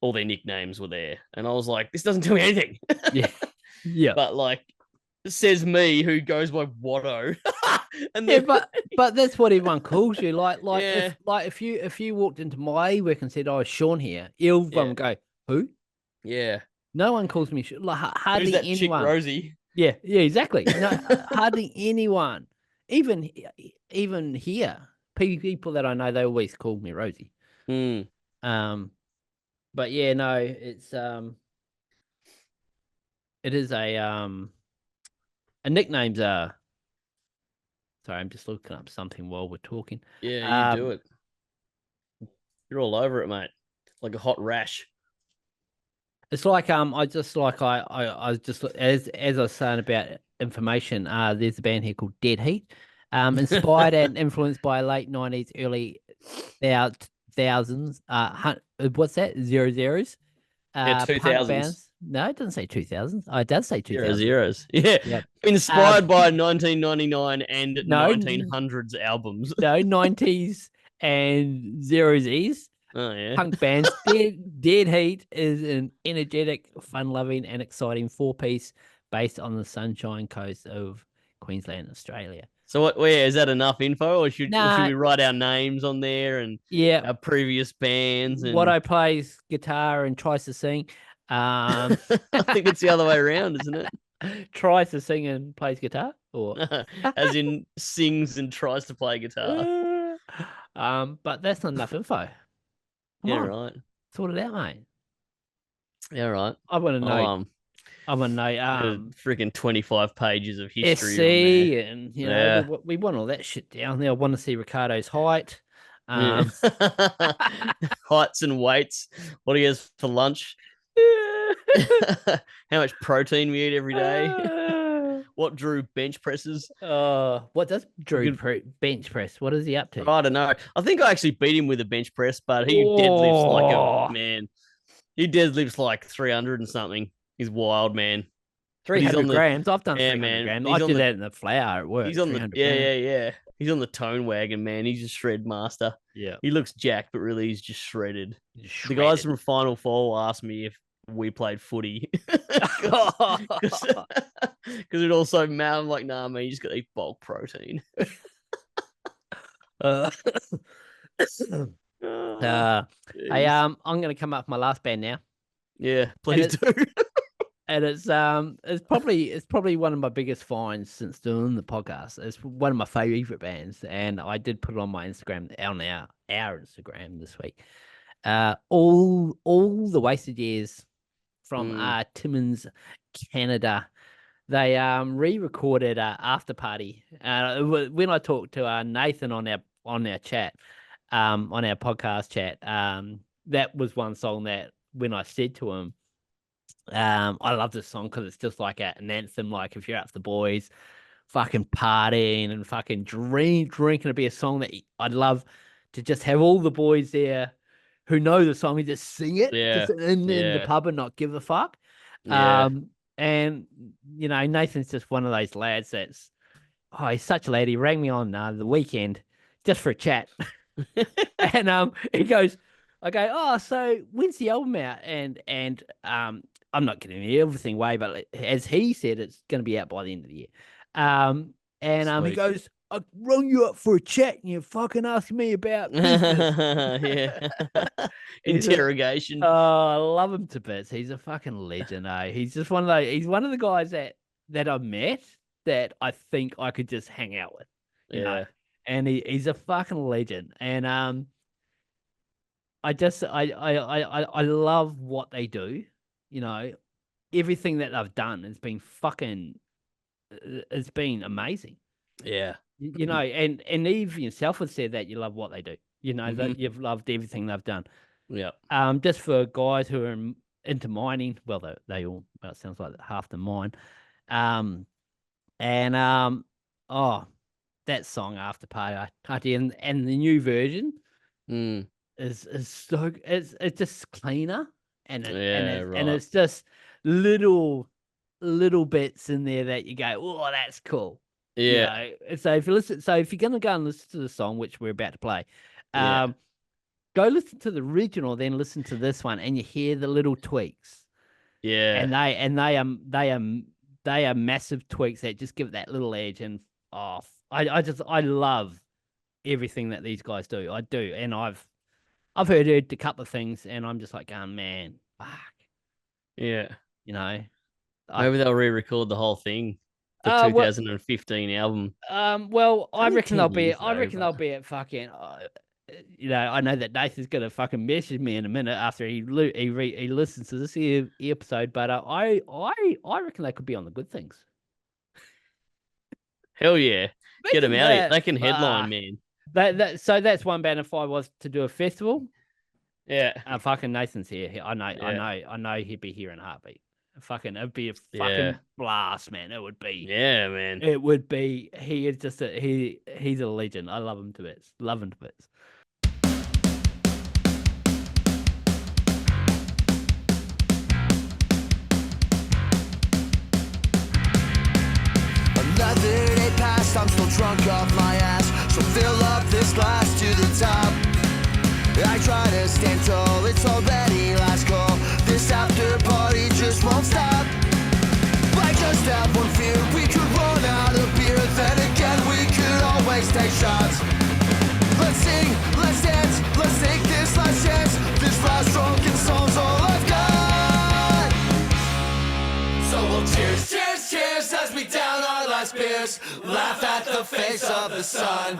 all their nicknames were there. And I was like, this doesn't tell me anything. Yeah. Yeah. But like, it says me, who goes by Watto. And Yeah, then, but that's what everyone calls you. Yeah. If you walked into my work and said, "Oh, Sean here," everyone would go, "Who?" yeah. No one calls me Sean. Like, Who's hardly that chick, anyone. Rosie? Yeah, exactly. No, hardly anyone. Even here, people that I know, they always call me Rosie. Mm. But yeah, no, it is a nicknames are. Sorry, I'm just looking up something while we're talking. Yeah, you do it. You're all over it, mate. Like a hot rash. It's like I was just as I was saying about information. There's a band here called Dead Heat, inspired and influenced by late '90s, early thousands. What's that? Zeros. Yeah, Punk 2000s. bands. No, it doesn't say 2000s. Oh, it does say 2000s. Zeros. Yeah. Yep. Inspired by 1999 and No, 1900s albums. No, 90s and zeros. Oh, yeah. Punk bands. Dead Heat is an energetic, fun-loving, and exciting four-piece based on the Sunshine Coast of Queensland, Australia. So what? Yeah, is that enough info, or should Nah. we write our names on there and our previous bands? And... Watto plays guitar and tries to sing. I think it's the other way around, isn't it? Tries to sing and plays guitar, or as in sings and tries to play guitar. But that's not enough info. Come on. Right. Sort it out, mate. Yeah, right. I want to know. I want to know. Freaking 25 pages of history. SC, and we want all that shit down there. I want to see Ricardo's height. Heights and weights. What he has for lunch. How much protein we eat every day. What Drew bench presses. What does Drew bench press? What is he up to? I don't know. I think I actually beat him with a bench press, but he deadlifts like a man. He deadlifts like 300 and something. He's wild, man. 300 grams. I've done 300 man. grams. I do that in the flour at work. He's on the yeah. He's on the tone wagon, man. He's a shred master. Yeah. He looks jacked, but really he's just shredded. The guys from Final Four asked me if we played footy. Because it also, man, I'm like, nah, man, you just got to eat bulk protein. Hey, I'm going to come up with my last band now. Yeah, please do. And it's probably one of my biggest finds since doing the podcast. It's one of my favorite bands, and I did put it on my Instagram, on our Instagram this week. All the Wasted Years from Timmins, Canada. They re-recorded After Party. When I talked to Nathan on our chat, on our podcast chat, that was one song that when I said to him, I love this song because it's just like an anthem. Like if you're out with the boys, fucking partying and fucking drinking, it'd be a song that I'd love to just have all the boys there who know the song and just sing it in the pub and not give a fuck. Yeah. And Nathan's just one of those lads he's such a lad. He rang me on the weekend just for a chat. And he goes, I go, oh, so when's the album out? And I'm not giving everything away, but as he said, it's going to be out by the end of the year. He goes, I rung you up for a chat and you fucking asked me about business. Yeah. He's Interrogation. Oh, I love him to bits. He's a fucking legend, eh? He's just one of those. He's one of the guys that I met that I think I could just hang out with, you know. Yeah. And he's a fucking legend. And I love what they do, you know. Everything that they've done has been it's been amazing. Yeah. You know, and Eve yourself has said that you love what they do. You know, that you've loved everything they've done. Yeah. Just for guys who are into mining, well, they all, well, it sounds like half the mine. Oh, that song After Party and the new version Mm. is so it's just cleaner and Yeah, right. it's just little bits in there that you go, oh, that's cool. You Yeah. know? So if you're gonna go and listen to the song, which we're about to play, Yeah. go listen to the original, then listen to this one, and you hear the little tweaks. Yeah. They are massive tweaks that just give it that little edge. And I love everything that these guys do. I do, and I've heard a couple of things, and I'm just like, oh man, fuck, Yeah. you know. Maybe they'll re-record the whole thing. The Well, 2015 album. well, I Only reckon 10 they'll be. years I reckon over. they'll be at fucking. You know, I know that Nathan's gonna fucking message me in a minute after he listens to this episode, but I reckon they could be on the good things. Hell yeah. Get them Imagine out of here. that. They can headline, Fuck. man. So that's one band. If I was to do a festival, Yeah. fucking Nathan's here. I Yeah. know he'd be here in a heartbeat. Fucking, it'd be a Yeah. fucking blast, man. It would be. Yeah, man. It would be. He is just he's a legend. I love him to bits. Love him to bits. Another day passed, I'm still drunk off my ass. So fill up this glass to the top. I try to stand tall, it's already last call. This after party just won't stop. I just have one fear, we could run out of beer. Then again, we could always take shots. Let's sing, let's dance, let's take this last chance. This last drunken song's all I've got. So we'll cheers, cheers, cheers as we down our last beers. Laugh at the face of the sun.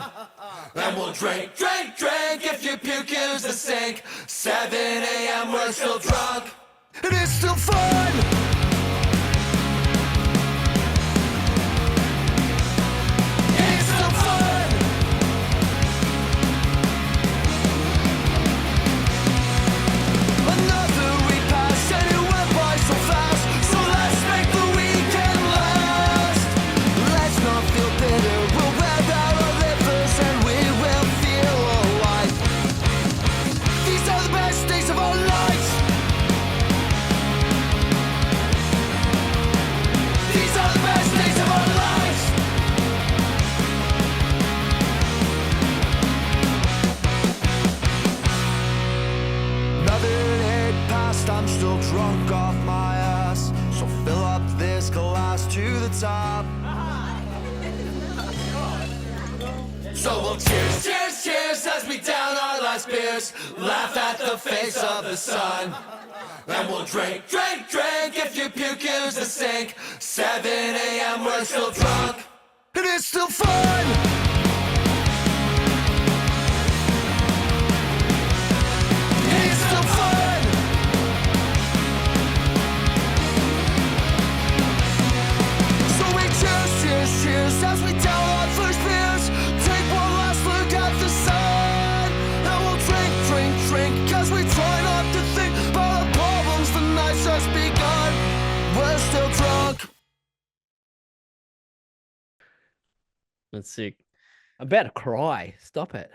And we'll drink, drink, drink. If you puke, use the sink. 7 a.m. we're still drunk. And it's still fun. It's still fun. Another week passed and it went by so fast. So let's make the weekend last. Let's not feel bitter. We'll wear out our livers and we will feel alright. These are the best days of our lives. These are the best days of our lives. Another day passed, I'm still drunk off my ass. So fill up this glass to the top. So we'll cheers, cheers, cheers as we down our last beers. Laugh at the face of the sun. And we'll drink, drink, drink. If you puke, use the sink. 7 a.m. we're still drunk. And it's still fun. It's still fun. So we cheers, cheers, cheers as we down our first beers. Take one last look at the sun. And we'll drink, drink, drink. Cause we try not to think about the problems. The night's just begun. We're still drunk. That's sick. I'm about to cry. Stop it.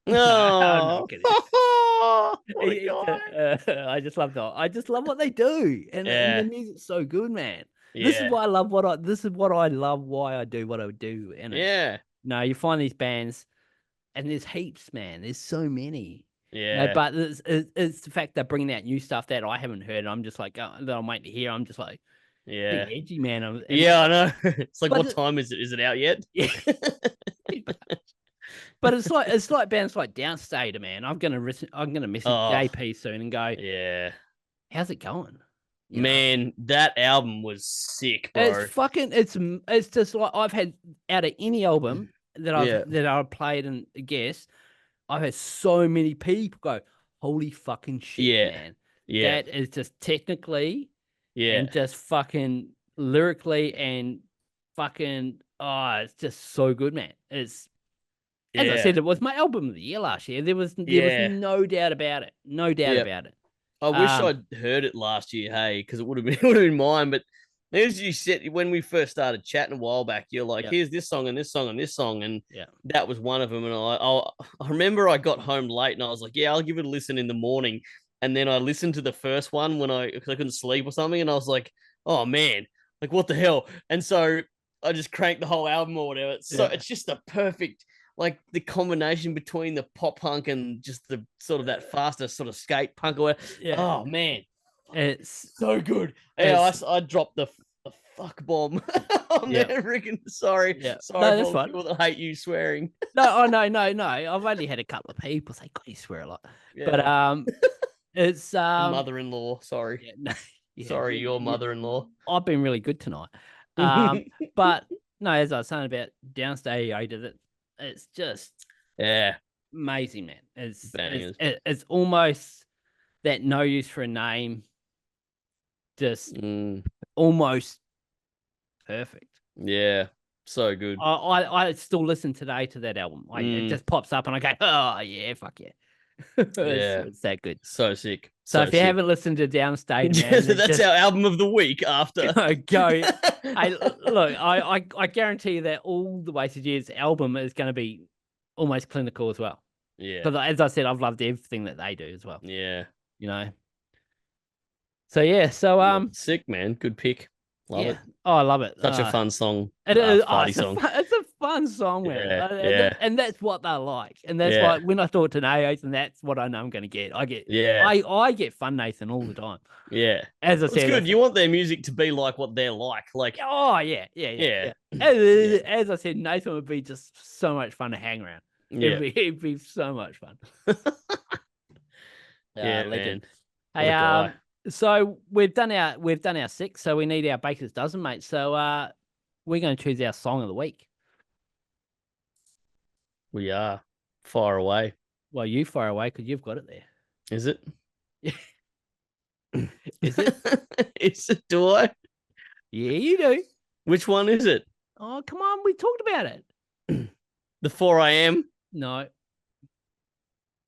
No. I'm kidding. Oh my God. I just love what they do, and Yeah. the music's so good, man. This is Yeah. why I love why I do what I do. And Yeah. no, you find these bands, and there's heaps, man. There's so many. Yeah. But it's the fact they're bringing out new stuff that I haven't heard. I'm just like, that I'm waiting to hear. I'm just like, Yeah. Pretty edgy, man. Yeah, I know. It's like, But what time is it? Is it out yet? Yeah. But it's like bands like Downstater, man. I'm gonna message Oh, JP soon and go, yeah. how's it going? You know? Man, that album was sick, bro. It's fucking it's just like I've had out of any album that I've played and guessed, I've had so many people go, holy fucking shit, Yeah. man. Yeah. That is just technically Yeah. and just fucking lyrically and fucking it's just so good, man. It's as I said, it was my album of the year last year. There was no doubt about it. No doubt about it. I wish I'd heard it last year, hey, because it would have been mine. But as you said, when we first started chatting a while back, you're like, here's this song and this song and this song, and that was one of them. And I remember I got home late and I was like, yeah, I'll give it a listen in the morning. And then I listened to the first one because I couldn't sleep or something, and I was like, oh man, like what the hell? And so I just cranked the whole album or whatever. So it's just the perfect. Like the combination between the pop punk and just the sort of that faster sort of skate punk or whatever. Yeah. Oh man, it's so good. Yeah, I dropped the fuck bomb on there, freaking sorry. Yeah. Sorry no, for people that hate you swearing. No. I've only had a couple of people say, God, you swear a lot. Yeah. But it's mother-in-law, sorry. Sorry, your mother-in-law. I've been really good tonight. But no, as I was saying about Downstater, it's just amazing, man. It's almost that no use for a name, just almost perfect. Yeah, so good. I still listen today to that album. It just pops up and I go, oh yeah, fuck yeah. It's that good. So sick. So if you haven't listened to Downstater, man, that's our album of the week after. Go. Hey, look, I guarantee you that All the Wasted Years album is going to be almost clinical as well. Yeah. Because as I said, I've loved everything that they do as well. Yeah. You know. So yeah, sick, man. Good pick. Love it. Oh, I love it. Such a fun song. It is. Party song. It's a fun song, man. Yeah. And that's what they like. And that's why when I thought to Nathan, that's what I know I'm going to get. I get fun Nathan all the time. Yeah. As I said, it's good. You want their music to be like what they're like. Oh yeah. As I said, Nathan would be just so much fun to hang around. Yeah. It'd be so much fun. Legend. Hey, so we've done our 6, so we need our baker's dozen, mate. So we're going to choose our song of the week. We are far away. Well, you far away because you've got it there. Is it? Is it? Is it? Do I? Yeah, you do. Which one is it? Oh, come on, we talked about it. The 4 a.m. No.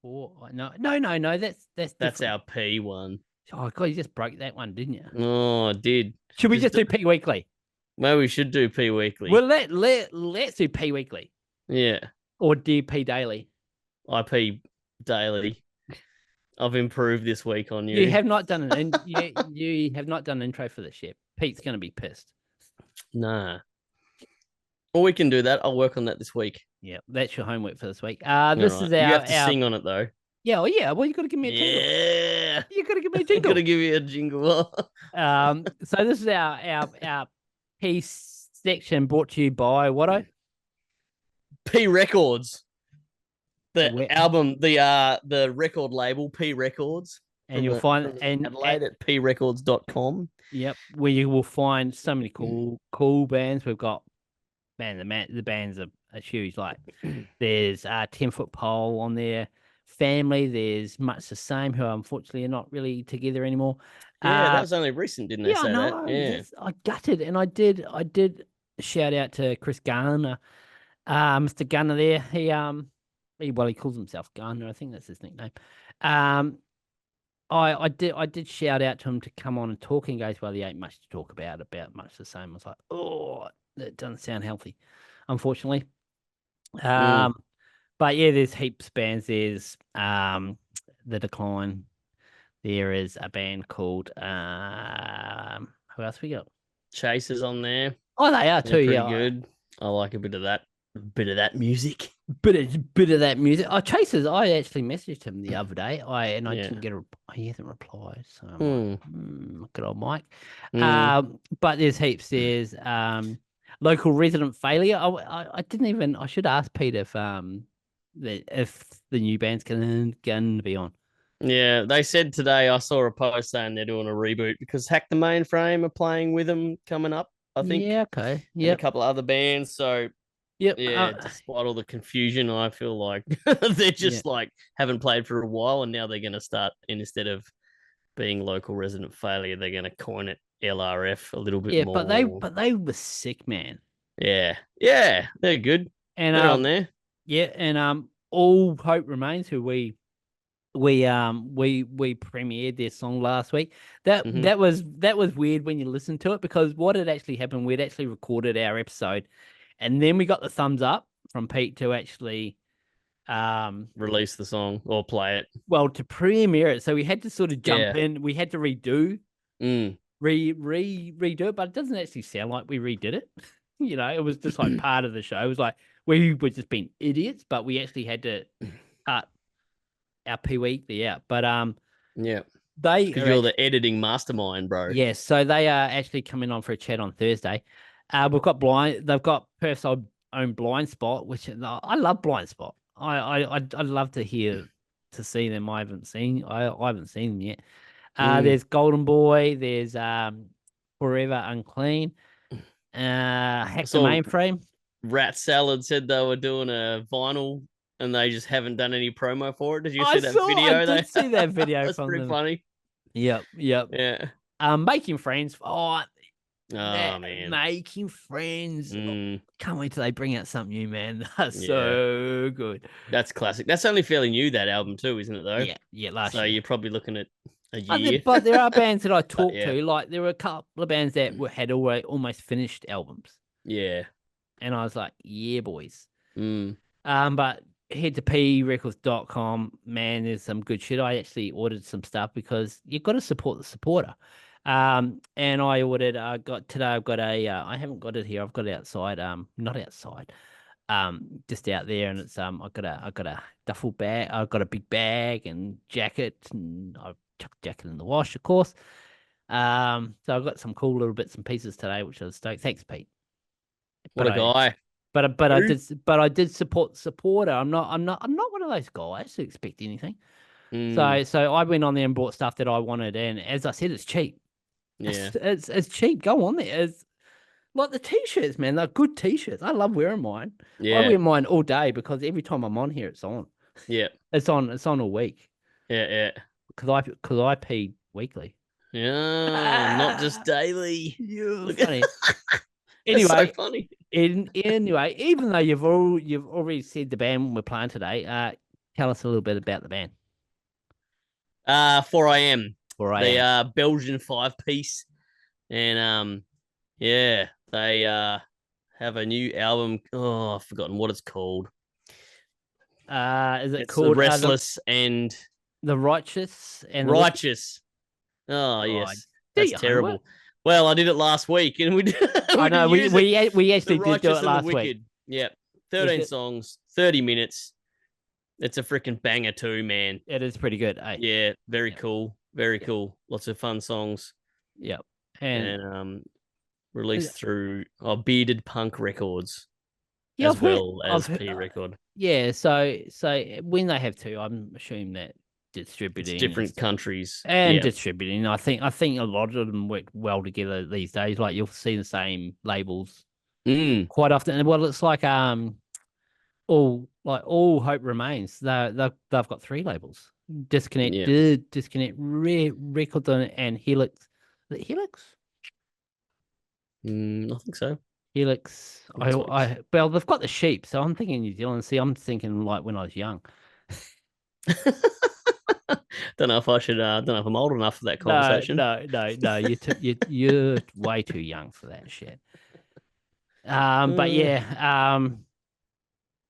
No. That's our P one. Oh God, you just broke that one, didn't you? Oh, I did. Should we just do P Weekly? Maybe we should do P Weekly. Well, let's do P Weekly. Yeah. Or DP Daily. IP Daily. I've improved this week on you. You have not done you have not done an intro for this yet. Pete's going to be pissed. Nah. Well, we can do that. I'll work on that this week. Yeah, that's your homework for this week. Is our. You have to sing on it though. Yeah, well, yeah. Well, you got to give me a jingle. Yeah, you got to give me a jingle. Got to give you a jingle. So this is our P section brought to you by Watto. P Records. The album, the record label, P Records. And you'll find Adelaide at precords.com. Yep, where you will find so many cool bands. We've got the bands are huge. Like there's 10-foot pole on there. Family, there's Much the Same, who unfortunately are not really together anymore. Yeah, that was only recent, didn't they say that? Yeah, I gutted, and I did shout out to Chris Garner, Mr. Gunner there. He calls himself Garner, I think that's his nickname. I did shout out to him to come on and talk, and goes, well, there ain't much to talk about Much the Same. I was like, oh, that doesn't sound healthy, unfortunately. But yeah, there's heaps of bands. There's The Decline. There is a band called who else we got? Chasers on there. Oh, they are too. They're pretty good. I like a bit of that Bit of that music. Bit of that music. Oh, Chasers, I actually messaged him the other day. I Yeah. didn't get he hasn't replied. So I'm like, good old Mike. But there's heaps. There's local resident failure. I didn't even. I should ask Pete if the new band's can be on. Yeah, they said today. I saw a post saying they're doing a reboot because Hack the Mainframe are playing with them coming up. I think. Yeah. Okay. And a Yeah. couple of other bands. So Yep. yeah, despite all the confusion, I feel like they're just like haven't played for a while, and now they're going to start, instead of being local resident failure, they're going to coin it LRF a little bit more. But they were sick, man. Yeah, they're good. And they're on there. Yeah, and All Hope Remains, who we premiered their song last week. That was weird when you listen to it, because what had actually happened, we'd actually recorded our episode, and then we got the thumbs up from Pete to actually release the song or play it. Well, to premiere it, so we had to sort of jump in. We had to redo it, but it doesn't actually sound like we redid it. It was just like part of the show. It was like we were just being idiots, but we actually had to cut our P-Weekly out. But because you're the editing mastermind, bro. Yes, so they are actually coming on for a chat on Thursday. They've got Perth's own Blind Spot, which I love Blind Spot. I'd love to see them. I haven't seen them yet. There's Golden Boy, there's Forever Unclean, Hack the Mainframe. Rat Salad said they were doing a vinyl and they just haven't done any promo for it. Did you see that video? I did see that video. That's from pretty them. funny. Yep. Yeah. Making Friends. Man, Making Friends. Can't wait till they bring out something new, man. That's so good. That's classic. That's only fairly new, that album too, isn't it? Though. Yeah. Last year. So you're probably looking at a year. But there are bands that I talked to. Like there were a couple of bands that had already almost finished albums. Yeah. And I was like, yeah, boys. But head to prerecords.com, man. There's some good shit. I actually ordered some stuff because you've got to support the supporter. And I ordered. I've got a. I haven't got it here. I've got it outside. Not outside. Just out there, and it's I got a duffel bag. I've got a big bag and jacket, and I've chucked the jacket in the wash, of course. So I've got some cool little bits and pieces today, which I was stoked. Thanks, Pete. What a guy. But I did support the supporter. I'm not one of those guys who expect anything. So I went on there and bought stuff that I wanted, and as I said, it's cheap. Yeah, it's cheap. Go on there. It's like the t-shirts, man. They're good t-shirts. I love wearing mine. Yeah, I wear mine all day because every time I'm on here, it's on. Yeah, it's on all week. Yeah. Because I pee weekly. Yeah, not just daily. You're funny. Anyway, so funny. Anyway, even though you've already said the band we're playing today, tell us a little bit about the band. 4am. 4am. They are Belgian 5-piece, and they have a new album. Oh, I've forgotten what it's called. It's called The Restless and the Righteous and Righteous? Oh yes, that's terrible. What? Well, I did it last week, and we did. I know we actually did do it last week. Yeah, 13 songs, 30 minutes. It's a freaking banger too, man. It is pretty good. Eh? Yeah, very cool. Very cool. Lots of fun songs. Yep. And released through Bearded Punk Records, yeah, as well as P Record. Yeah, so when they have two, I'm assuming that distributing it's different countries and distributing. I think a lot of them work well together these days. Like you'll see the same labels quite often. Well, it's like all Hope Remains. They've got 3 labels: Disconnect, Records, and Helix. Is it Helix? I think so. Helix. Well, they've got the sheep, so I'm thinking New Zealand. See, I'm thinking like when I was young. Don't know if I should. Don't know if I'm old enough for that conversation. No. You're way too young for that shit. But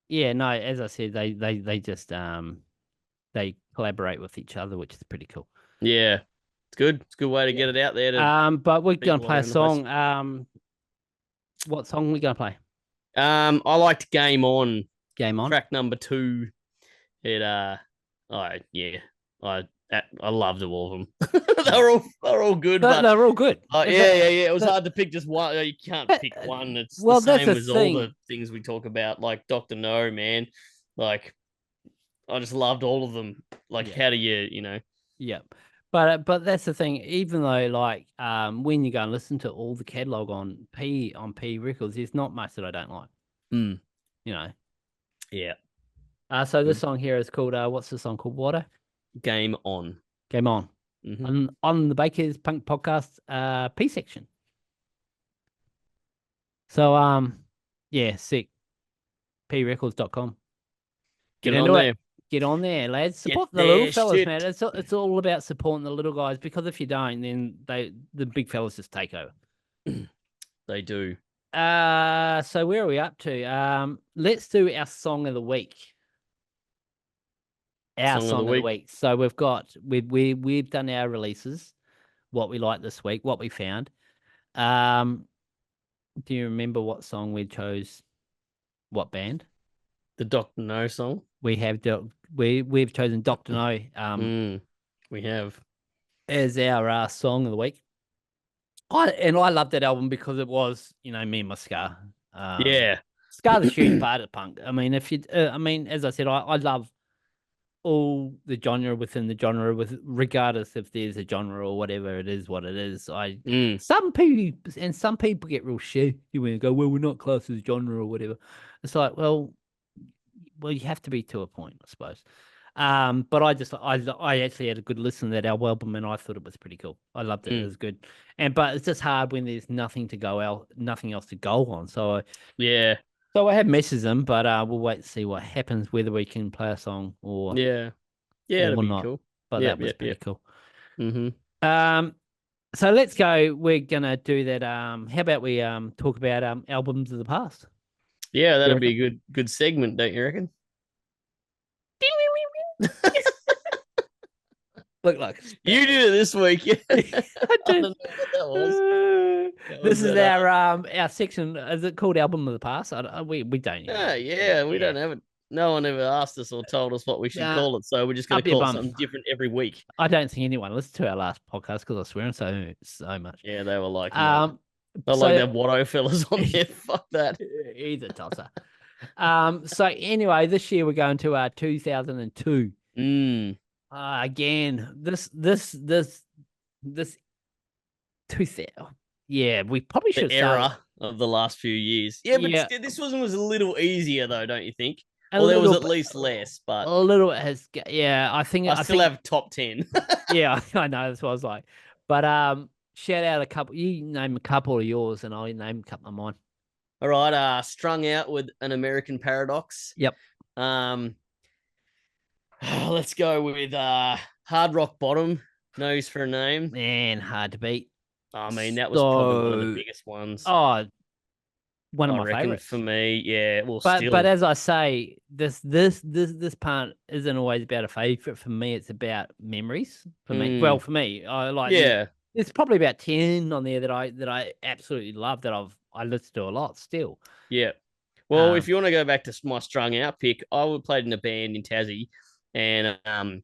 no. As I said, they just they collaborate with each other, which is pretty cool. Yeah, it's good. It's a good way to get it out there. But we're gonna play a song. What song are we gonna play? I liked Game On. Game On. Track number 2. It I loved all of them. they're all good, but They're all good. It was hard to pick just one. You can't pick one. It's well, the that's same the as all thing. the things we talk about, like Dr. No, man. Like, I just loved all of them. Like, how do you know? Yeah. But that's the thing. Even though, like, when you go and listen to all the catalog on P Records, there's not much that I don't like. Mm. You know. Yeah. So this song here is called what's the song called? Watto? Game On. Game On. Mm-hmm. On the Baker's Punk Podcast P section. So yeah, sick. precords.com. Get on into there. it. Get on there, lads. Support the there, little fellas, shit. man. It's all about supporting the little guys, because if you don't, then the big fellas just take over. They do. So where are we up to? Let's do our song of the week. Our song of the week. So we've done our releases, what we liked this week, what we found. Do you remember what song we chose? What band? The Dr. No song. We've chosen Dr. No. We have as our song of the week. I loved that album because it was, me and my Scar. Scar the huge part of punk. I mean, as I said, I love all the genre within the genre, regardless if there's a genre or whatever it is, what it is. Some people get real shitty when they go, well, we're not classed as genre or whatever. It's like, well, you have to be to a point, I suppose. But I actually had a good listen to that album, and I thought it was pretty cool. I loved it. It was good. But it's just hard when there's nothing else to go on. So I have messaged them, but we'll wait to see what happens, whether we can play a song or that'd be not. cool. But that was pretty cool. Mm-hmm. So let's go. We're gonna do that. How about we talk about albums of the past? Yeah, that'd be a good segment, don't you reckon? Look like you did it this week. Yeah. I did. I don't know what that was. This is our section. Is it called Album of the Past? We don't. We don't have it. No one ever asked us or told us what we should call it, so we're just going to call it something different every week. I don't think anyone listened to our last podcast because I swear so much. Yeah, they were like, like that Watto fellas on there. Fuck that. He's a tosser. So anyway, this year we're going to 2002. Again, this 2000. Yeah, we probably should era of the last few years. Yeah, but this one was a little easier though, don't you think? Well, there was at least less, but a little has. Yeah, I think I still have top 10. Yeah, I know that's what I was like. But shout out a couple. You name a couple of yours, and I'll name a couple of mine. All right, Strung Out with An American Paradox. Yep. Let's go with Hard Rock Bottom, Nose for a Name. Man, hard to beat. I mean, that was probably one of the biggest ones. Oh, one of my favorites for me. Yeah, well, but as I say, this part isn't always about a favorite. For me, it's about memories. For me, well, for me, I like. Yeah, there's probably about 10 on there that I absolutely love, that I listen to a lot still. Yeah. Well, if you want to go back to my Strung Out pick, I played in a band in Tassie, and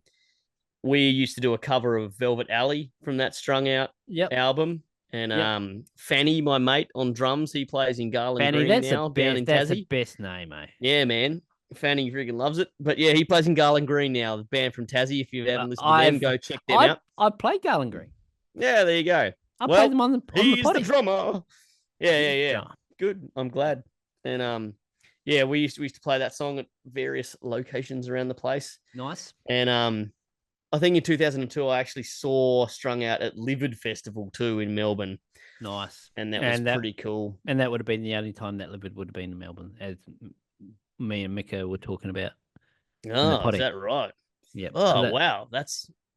we used to do a cover of Velvet Alley from that Strung Out album. And Fanny, my mate on drums, he plays in Garland Green now down in Tassie. That's the best name, eh? Yeah, man. Fanny freaking loves it. But yeah, he plays in Garland Green now, the band from Tassie. If you haven't listened to them, go check them out. I played Garland Green. Yeah, there you go. I played them on the he's potty. The drummer. Yeah. Good. I'm glad. And we used to play that song at various locations around the place. Nice. And I think in 2002, I actually saw Strung Out at Livid Festival too in Melbourne. Nice. And that was pretty cool. And that would have been the only time that Livid would have been in Melbourne, as me and Mika were talking about. Oh, is that right? Yeah. Oh, wow.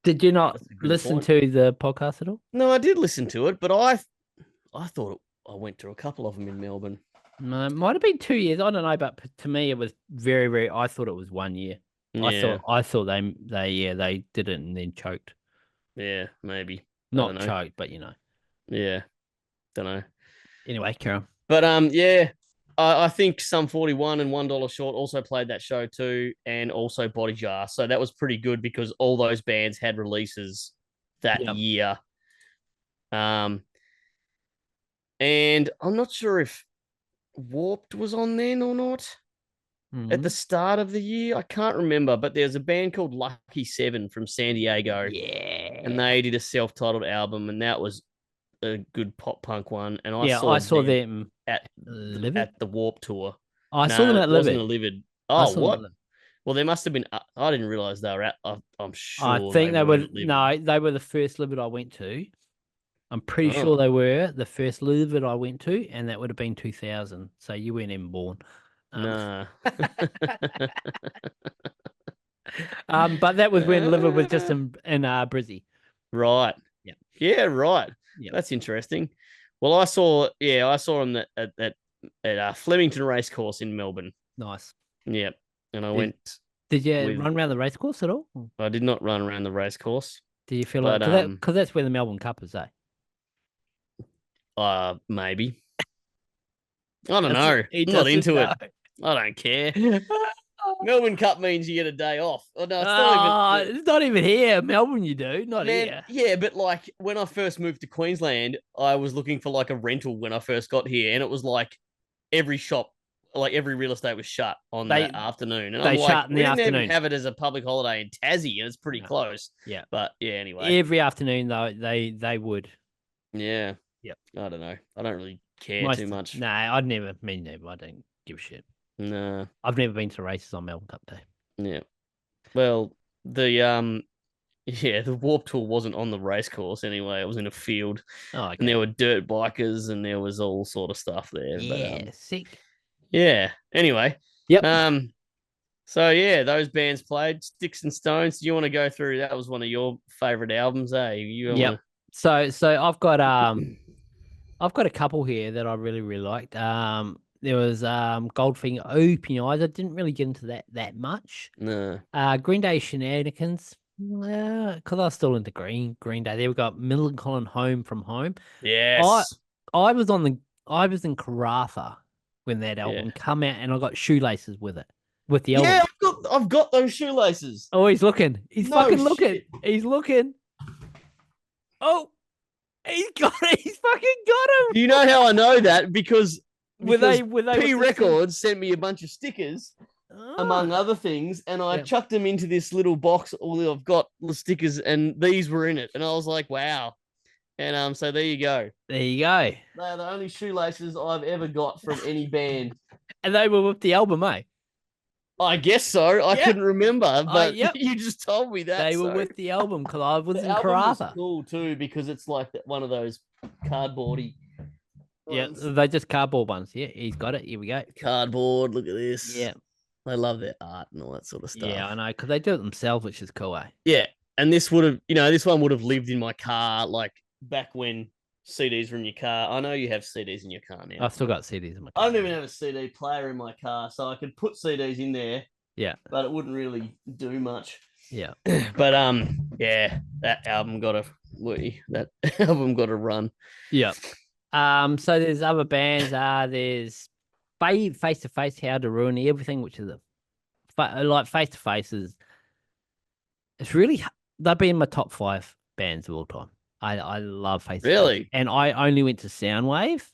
Did you not listen to the podcast at all? No, I did listen to it, but I thought I went to a couple of them in Melbourne. No, it might have been 2 years. I don't know, but to me, it was very, very. I thought it was 1 year. Yeah. I thought they did it and then choked. Yeah, maybe. Not choked, but Yeah. Don't know. Anyway, carry on. But I think Sum 41 and $1 Short also played that show too, and also Body Jar. So that was pretty good because all those bands had releases that Yep. year. And I'm not sure if Warped was on then or not at the start of the year. I can't remember, but there's a band called Lucky 7 from San Diego. Yeah. And they did a self-titled album, and that was a good pop punk one. And I saw them at Livid. the Warp Tour. I saw them at it wasn't Livid. a Livid. I Oh, saw them what? at Livid. Well, there must have been. I didn't realize they were at. I'm sure. I think they were. weren't at Livid. No, they were the first Livid I went to. I'm pretty Oh. sure they were the first Livid I went to, and that would have been 2000. So you weren't even born. Nah. But that was when Livid was just in Brizzy. Right. Yeah. Yeah. Right. Yep. That's interesting. Well, I saw him at Flemington Racecourse in Melbourne. Nice. Yep. And I went. Did you run around the racecourse at all? I did not run around the racecourse. Do you feel But, like because that's where the Melbourne Cup is, eh? Maybe. I don't know. He I'm not doesn't into know. it. I don't care. Melbourne Cup means you get a day off. Oh, no, It's not even here. Melbourne, you do. Not here. Yeah, but like when I first moved to Queensland, I was looking for like a rental when I first got here, and it was like every shop, like every real estate was shut on that afternoon. And I'm like, we didn't even have it as a public holiday in Tassie, and it's pretty close. Yeah. But yeah, anyway. Every afternoon, though, they would. Yeah. Yep. I don't know. I don't really care too much. No, I'd never. Me never. I don't give a shit. No. I've never been to races on Melbourne Cup Day. Yeah. Well, the Warp Tour wasn't on the race course anyway. It was in a field. Oh, okay. And there were dirt bikers and there was all sort of stuff there. Yeah, but, sick. Yeah. Anyway. Yep. So yeah, those bands played. Sticks and Stones. Do you want to go through? That was one of your favorite albums, eh? Yep. So I've got a couple here that I really liked. There was Goldfinger Open Eyes. I didn't really get into that much. No. Green Day Shenanigans. Because I was still into Green Day. There we got Millencolin Home from Home. Yes. I was in Karratha when that album come out, and I got Shoelaces with it. With the album. Yeah, I've got those shoelaces. Oh, he's looking. He's fucking looking. Shit. He's looking. Oh, he's fucking got him. Do you know how I know that? Because Were they P Records sent me a bunch of stickers, among other things, and I chucked them into this little box. All I've got the stickers, and these were in it, and I was like, wow. And so there you go. There you go. They're the only shoelaces I've ever got from any band. And they were with the album, eh? I guess so. I couldn't remember, but you just told me that. They were with the album because I was in album Karratha. was cool too because it's like one of those cardboardy. Yeah, they're just cardboard ones. Yeah, he's got it. Here we go. Cardboard. Look at this. Yeah, I love their art and all that sort of stuff. Yeah, I know because they do it themselves, which is cool, eh? Yeah, and this one would have lived in my car like back when CDs were in your car. I know you have CDs in your car now. I've still got CDs in my car. I don't even have a CD player in my car, so I could put CDs in there. Yeah. But it wouldn't really do much. Yeah. But that album got a run. Yeah. So there's other bands. There's Face to Face, How to Ruin Everything, which is like Face to Face is. It's really they've been my top 5 bands of all time. I love Face to Face. Really? And I only went to Soundwave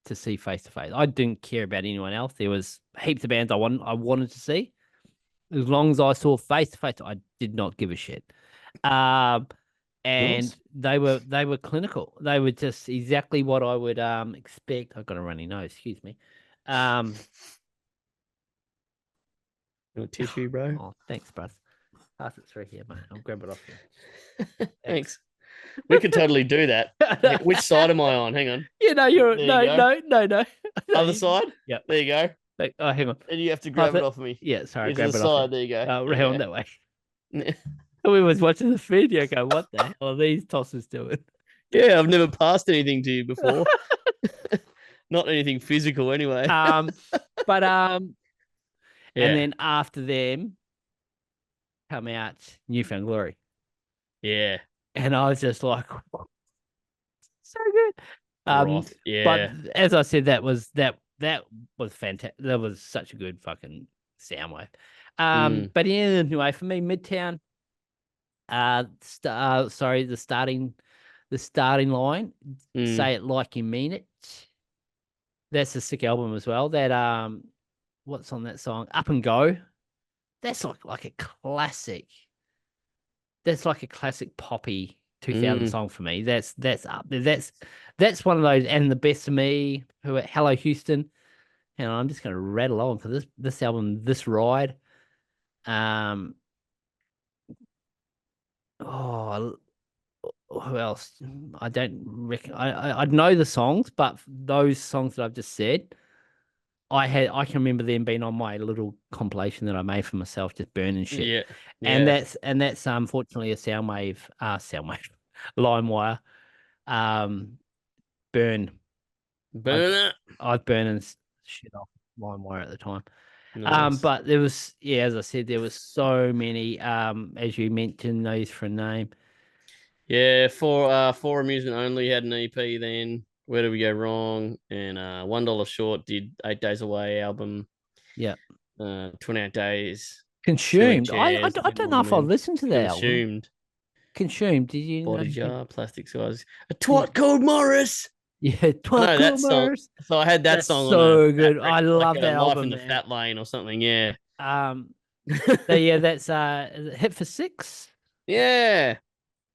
to see Face to Face. I didn't care about anyone else. There was heaps of bands I wanted to see. As long as I saw Face to Face, I did not give a shit. And they were clinical. They were just exactly what I would expect. I've got a runny nose, excuse me. You want tissue, bro? Oh, thanks, bro. Pass it through here, mate. I'll grab it off you. Thanks. We could totally do that. Which side am I on? Hang on. Yeah, no, no. Other side? Yeah. There you go. Oh, hang on. And you have to grab it off of me. Yeah, sorry. Grab it off. There you go. Oh, round that way. We was watching the video go, what the hell are these tosses doing? Yeah, I've never passed anything to you before. Not anything physical anyway. And then after them come out Newfound Glory. Yeah. And I was just like, so good. Yeah. But as I said, that that was fantastic. That was such a good fucking sound wave. Mm. But anyway, for me, Midtown. Sorry, the starting line. Say it like you mean it. That's a sick album as well. That what's on that song? Up and Go. That's like a classic. That's like a classic poppy 2000 song for me. That's up there. That's one of those. And The Best of Me. Hello Houston. And I'm just going to rattle on for this album. This Ride. Oh, who else? I don't reckon. I know the songs, but those songs that I've just said, I can remember them being on my little compilation that I made for myself, just burning shit. Yeah. And that's unfortunately a Soundwave, LimeWire, burn. Burn it. I was burning shit off LimeWire at the time. Nice. But there was, as I said, there was so many. As you mentioned, those for a name. Yeah, for amusement only had an EP then. Where Did We Go Wrong? And $1 Short did 8 Days Away album. Yeah. 28 Days. Consumed. I don't know if I listened to that Consumed. album. Consumed. Did you? Body Jar, Plastic Skies. A Twat called Morris. Yeah, Twat called Morris. So I had that song. So good. I love that Life album. in the Fat Lane or something. Yeah. That's Hit for Six. Yeah.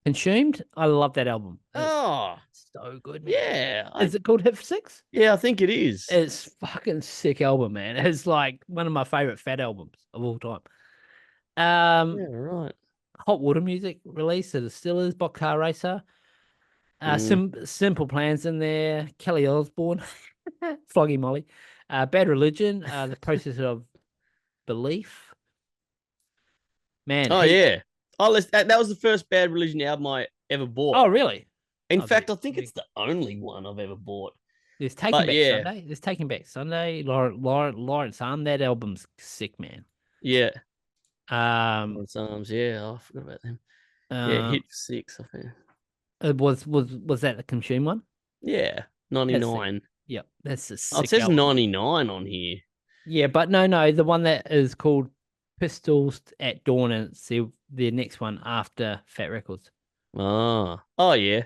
Consumed. I love that album. Oh, so good, man. Yeah. Is it called Hit for Six? Yeah, I think it is. It's fucking sick album, man. It's like one of my favorite fat albums of all time. Yeah, right. Hot Water Music release of the Stillers, Box Car Racer. Simple Plans in there. Kelly Osbourne, Floggy Molly. Bad Religion, The Process of Belief. Man. Oh, yeah. That was the first Bad Religion album I ever bought. Oh, really? In fact, I think it's the only one I've ever bought. There's Taking Back Sunday. There's Taking Back Sunday. Lawrence Arm. That album's sick, man. Yeah. Lawrence Arms. Yeah, I forgot about them. Yeah, Hit for Six. I think. Was that the Consume one? Yeah, 99. Yep, that's a sick it says album. 99 on here. Yeah, but no, the one that is called Pistols at Dawn, and it's the next one after Fat Records. Oh yeah.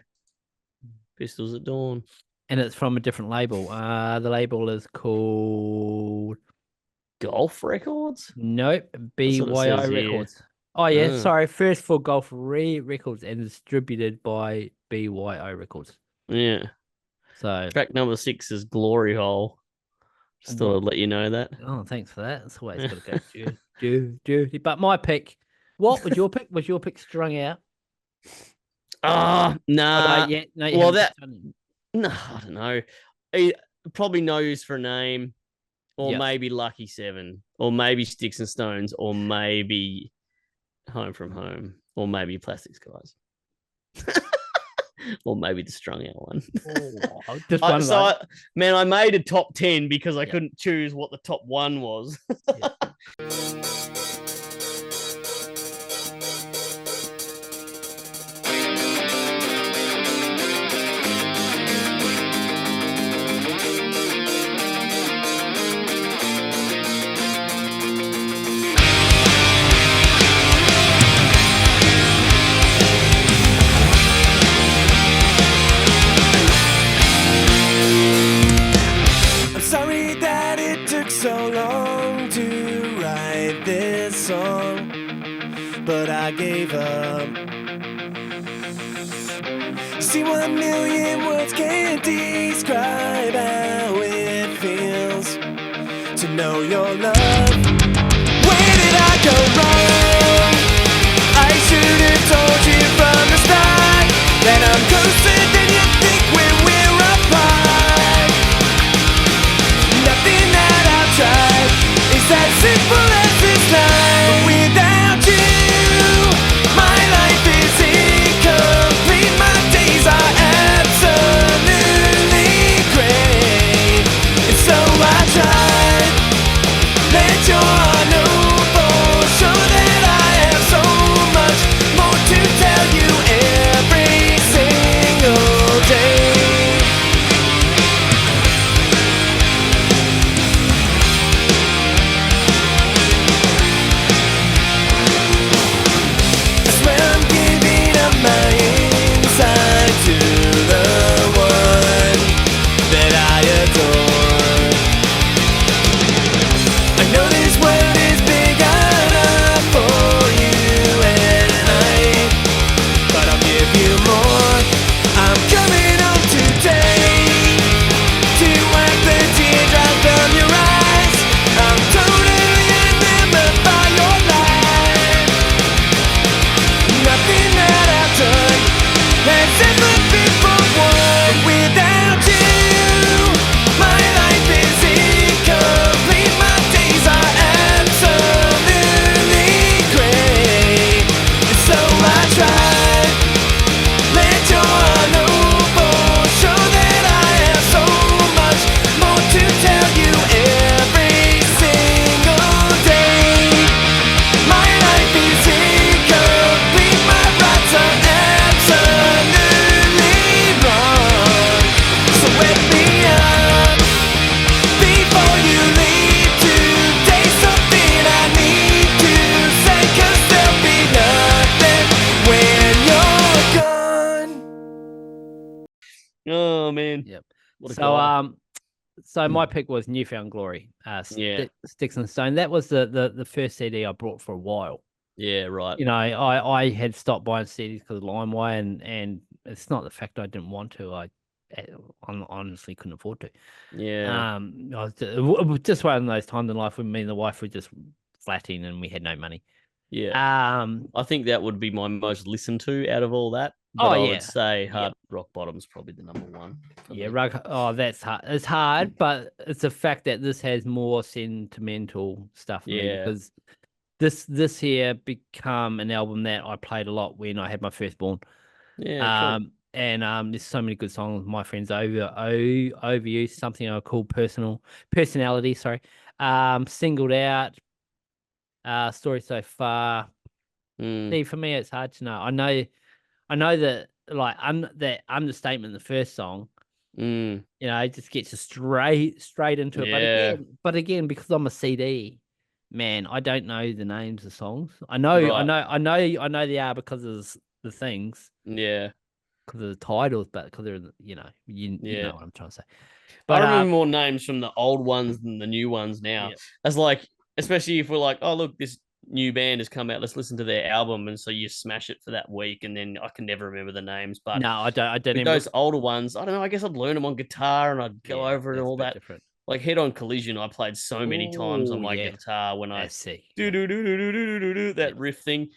Pistols at Dawn. And it's from a different label. The label is called Golf Records? Nope, BYO Records. Here. Oh yeah, sorry. First for Golf Records and distributed by BYO Records. Yeah. So track number 6 is Glory Hole. Just thought I'd let you know that. Oh, thanks for that. That's always got to go dirty. But my pick. What was your pick? Was your pick Strung Out? Nah. No, well, that. No, I don't know. He probably No Use for a Name, or maybe Lucky 7, or maybe Sticks and Stones, or maybe Home from Home, or maybe Plastic Skies. Or maybe the Strung Out one. Just one man, I made a top 10 because I couldn't choose what the top 1 was. But I gave up. See, 1 million words can't describe how it feels to know your love. Where did I go wrong? I should have told you from the start that I'm closer than you think when we're apart. Nothing that I've tried is as simple as this night. But without you, my life is incomplete. My days are absolutely great. And so I tried. Let your heart know for sure that Oh man. Yep. What a So guy. so my pick was Newfound Glory, Yeah. Sticks and Stone. That was the first CD I brought for a while. Yeah, right. You know, I had stopped buying CDs because of LimeWire, and it's not the fact I didn't want to. I honestly couldn't afford to. Yeah. It was just one of those times in life when me and the wife were just flatting and we had no money. Yeah. Um. I think that would be my most listened to out of all that. But Oh I yeah. would say Yeah. Hard Rock Bottom's probably the number one. for Yeah. me. Oh, that's hard. It's hard, but it's the fact that this has more sentimental stuff for me Yeah. because this here become an album that I played a lot when I had my firstborn. Yeah, cool. And there's so many good songs. My friends over you, something I call personality. Sorry. Singled out. Story so far. Mm, See, for me, it's hard to know. I know that like that understatement in the first song. mm, You know, it just gets you straight into it. yeah, But again, because I'm a CD man, I don't know the names of songs. I right. know they are because of the things, Yeah, because of the titles, but because they're you yeah. know what I'm trying to say. I But remember more names from the old ones than the new ones now. yeah. That's like, especially if we're like, oh, look, this new band has come out. Let's listen to their album. And so you smash it for that week. And then I can never remember the names. But No, I don't with even those older ones, I don't know. I guess I'd learn them on guitar and I'd go yeah, over it and that's a all bit that. different. Like Head On Collision, I played so many times on Oh my yeah. guitar when I I see. do do do do do do do do that Yep. riff thing.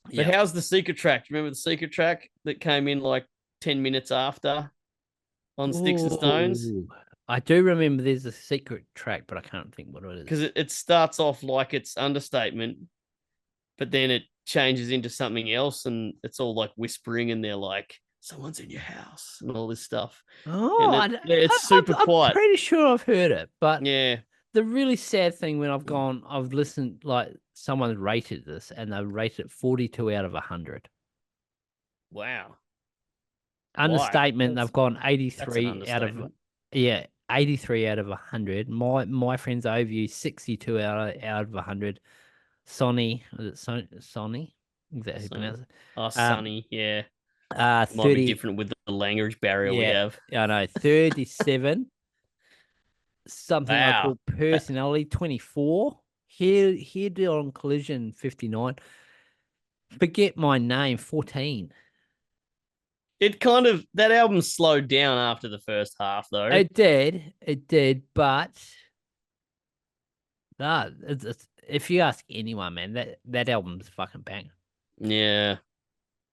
But Yep. how's the secret track? Do you remember the secret track that came in like 10 minutes after on Sticks and Stones? Ooh. I do remember there's a secret track, but I can't think what it Because is. it starts off like it's understatement, but then it changes into something else and it's all like whispering and they're like, someone's in your house and all this stuff. Oh, And it's super I'm quiet. pretty sure I've heard it, but Yeah. the really sad thing when I've listened, like someone rated this and they rated it 42 out of 100. Wow. Why? Understatement, they've gone That's an 83 out of, understatement. yeah, 83 out of 100. My friend's overview 62 out of 100. Sonny, is it Sonny? Is that how you So, pronounce it? oh, Sunny. Yeah. Might be 30, different with the language barrier we yeah, have. I know, 37. Something I Wow. call personality 24. Here deal on collision 59. Forget my name 14. It kind of, that album slowed down after the first half though. It did, but nah, if you ask anyone, man, that album's fucking bang. Yeah.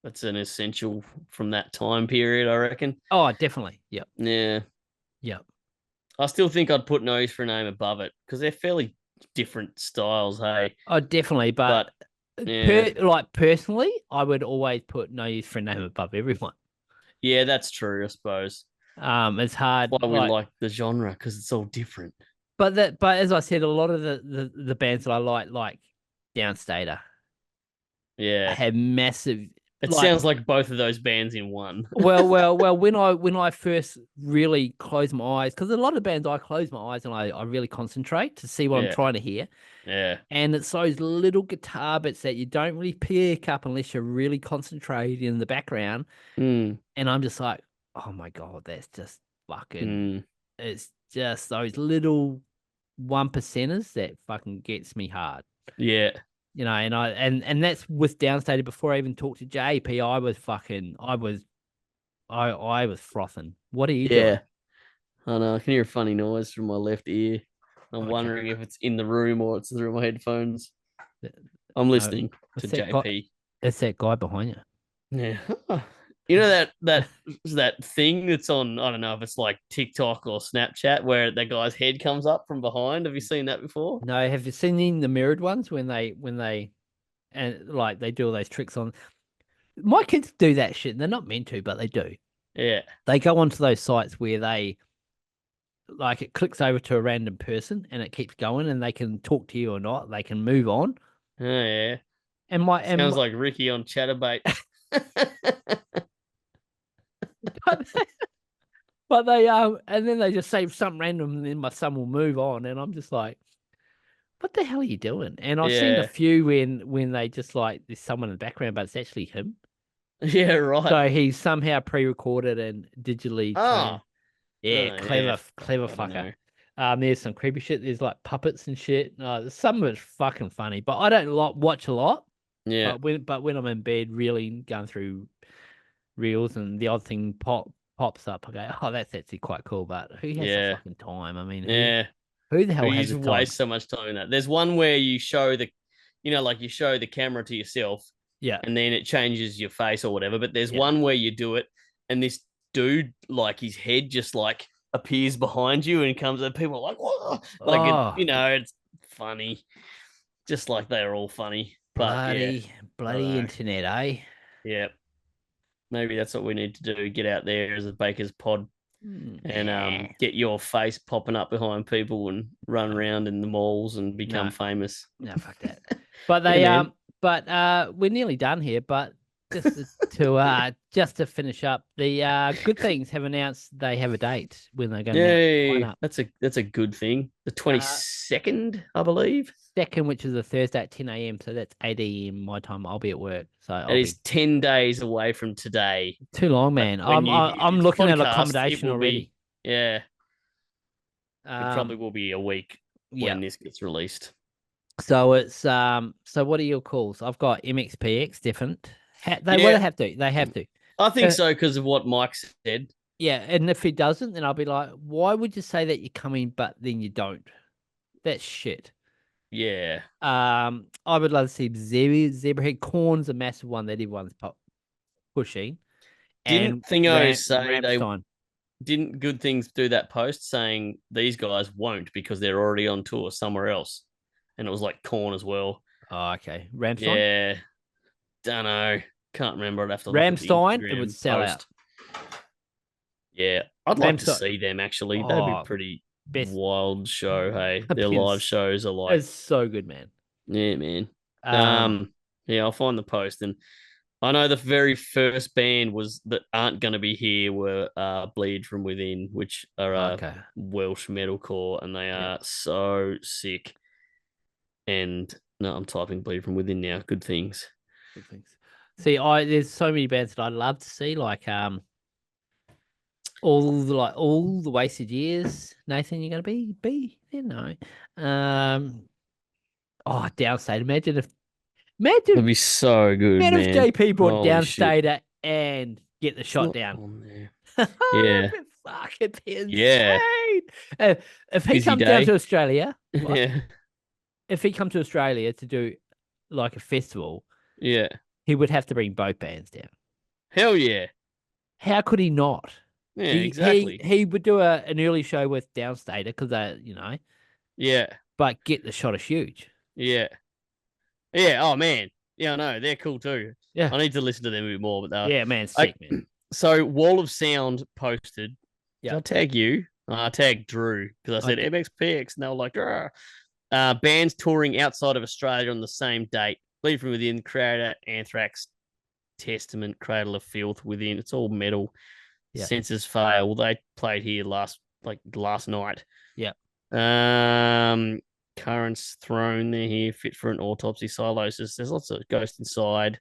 That's an essential from that time period, I reckon. Oh, definitely. Yep. Yeah. Yep. I still think I'd put Nose for a Name above it because they're fairly different styles, hey. Oh, definitely. But yeah. personally, I would always put No Use for a Name above everyone. Yeah, that's true, I suppose. It's hard. Why we like the genre because it's all different. But as I said, a lot of the bands that I like Downstater, Yeah. had massive. It sounds like both of those bands in one. well. When I first really closed my eyes, because a lot of bands I close my eyes and I really concentrate to see what I'm trying to hear. Yeah. And it's those little guitar bits that you don't really pick up unless you're really concentrating in the background. Mm. And I'm just like, oh my God, that's just fucking. Mm. It's just those little 1%ers that fucking gets me hard. Yeah. You know, and that's with Downstated. Before I even talked to JP, I was frothing. What are you doing? I know. I can hear a funny noise from my left ear. I'm wondering if it's in the room or it's through my headphones. I'm listening to JP. It's that guy behind you. Yeah. You know that thing that's on, I don't know if it's like TikTok or Snapchat where that guy's head comes up from behind. Have you seen that before? No, have you seen the mirrored ones when they and like they do all those tricks on? My kids do that shit. They're not meant to, but they do. Yeah. They go onto those sites where they like it clicks over to a random person and it keeps going and they can talk to you or not. They can move on. Oh yeah. And sounds like Ricky on Chatterbait. but they and then they just say something random and then my son will move on and I'm just like, what the hell are you doing? And I've seen a few when they just like there's someone in the background but it's actually him. Yeah, right. So he somehow pre-recorded and digitally turned. Oh, Yeah, oh, clever, clever I don't fucker. know. There's some creepy shit. There's like puppets and shit. Some of it's fucking funny, but I don't watch a lot. Yeah, But when I'm in bed, really going through reels and the odd thing pops up, I go, oh, that's actually quite cool. But who has the yeah, fucking time? I mean, yeah. who the hell We has used the to time? waste so much time in that. There's one where you show like you show the camera to yourself, Yeah. and then it changes your face or whatever. But there's Yeah. one where you do it, and this dude, like his head just like appears behind you and comes, and people are like, whoa, like Oh, it's funny, just like they're all funny. But yeah, bloody know. internet, eh? yeah, maybe that's what we need to do: get out there as a baker's pod and Nah. get your face popping up behind people and run around in the malls and become No. famous. No, fuck that. But Yeah, man. we're nearly done here. But just to finish up, the Good Things have announced they have a date when they're going to announce the Yay. lineup. That's a good thing. The Uh, 22nd, I believe. Second, which is a Thursday at 10 a.m. So that's 8 a.m. my time. I'll be at work, so It is 10 days away from today. too long, man. When you hear I'm this looking at podcast, accommodation it will already. yeah, it probably Um, will be a week yeah. when this gets released. So it's So what are your calls? I've got MXPX different. They Yeah. have to. They have to. I think Uh, so because of what Mike said. Yeah, and if he doesn't, then I'll be like, why would you say that you're coming, but then you don't? That's shit. Yeah. I would love to see Zebrahead. Corn's a massive one that everyone's pushing. And Didn't Thingo say Ramstein. didn't Good Things do that post saying these guys won't because they're already on tour somewhere else? And it was like Corn as well. Oh, okay. Ramstein? Yeah. Don't know. Can't remember. I'd have to look at the Ramstein, it would Instagram sell post. out. Yeah. I'd like to Ramstein- see them actually. That'd be Oh, pretty best. wild show. Hey, their Depends. live shows are like, It's so good, man. yeah, man. Um, Yeah, I'll find the post. And I know the very first band that aren't going to be here were Bleed From Within, which are okay. Welsh metalcore, and they Yeah. are so sick. And no, I'm typing Bleed From Within now. Good things. Good things. See, there's so many bands that I'd love to see, like all the wasted years. Nathan, you're gonna be you know. Downstate. That'd be so good, Imagine if man. JP brought Holy shit. Downstate and Get the It's Shot not Down. on there. Yeah. Yeah. Fucking insane. Yeah. If he Busy comes down day. to Australia, Yeah. if he comes to Australia to do like a festival, Yeah. he would have to bring both bands down. Hell yeah. How could he not? Yeah, He- exactly. He would do an early show with Downstater because Yeah. but Get the Shot is huge. Yeah. Yeah. Oh man. Yeah, I know. They're cool too. Yeah. I need to listen to them a bit more, but Yeah, man, sick, man. So Wall of Sound posted. Yeah. Did I tag you? I tagged Drew because I said MXPX, and they were like, bands touring outside of Australia on the same date. Bleed From Within, Creator, Anthrax, Testament, Cradle of Filth, Within. It's all metal. Yeah. Senses Fail. They played here last night. Yeah. Currents Thrown. They're here. Fit for an Autopsy. Silosis. There's lots of Ghost Inside.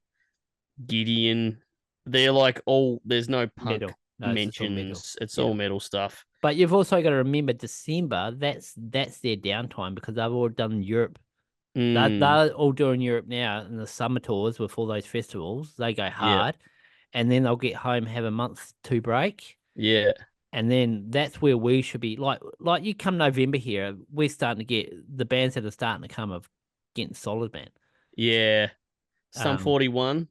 Gideon. They're like all. There's no punk Metal. No, it's just all metal. mentions. It's Yeah. all metal stuff. But you've also got to remember December. That's their downtime because they've all done Europe. They're all doing Europe now in the summer tours with all those festivals. They go hard, and then they'll get home, have a month to break, Yeah. and then that's where we should be. Like you come November here, we're starting to get the bands that are starting to come of getting solid, man. Yeah. Some 41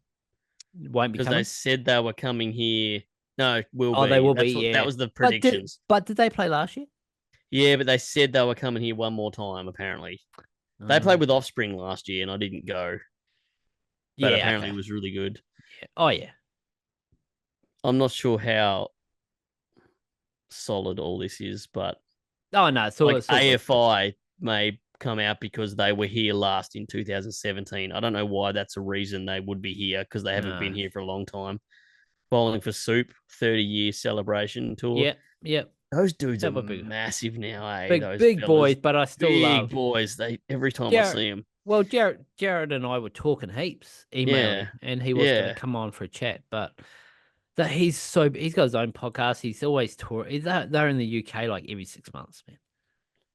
Won't be because coming. they said they were coming here. No, will Oh, be. they will That's be. what- Yeah, That was the predictions. But did they play last year? Yeah, but they said they were coming here one more time. Apparently, they played with Offspring last year, and I didn't go. But apparently, it was really good. Yeah. Oh yeah. I'm not sure how solid all this is, but Oh no, it's all like it's all good. AFI may come out because they were here last in 2017. I don't know why that's a reason they would be here because they haven't been No. here for a long time. Bowling for Soup 30-year celebration tour. Yep. Those dudes That are would be- massive now, eh? Big Those big fellas. boys, but I still Big love. boys. They every time I Garrett- see them. Well, Jared and I were talking heaps, emailing, and he was going Yeah. to come on for a chat, but he's got his own podcast. He's always touring. They're in the UK like every 6 months, man.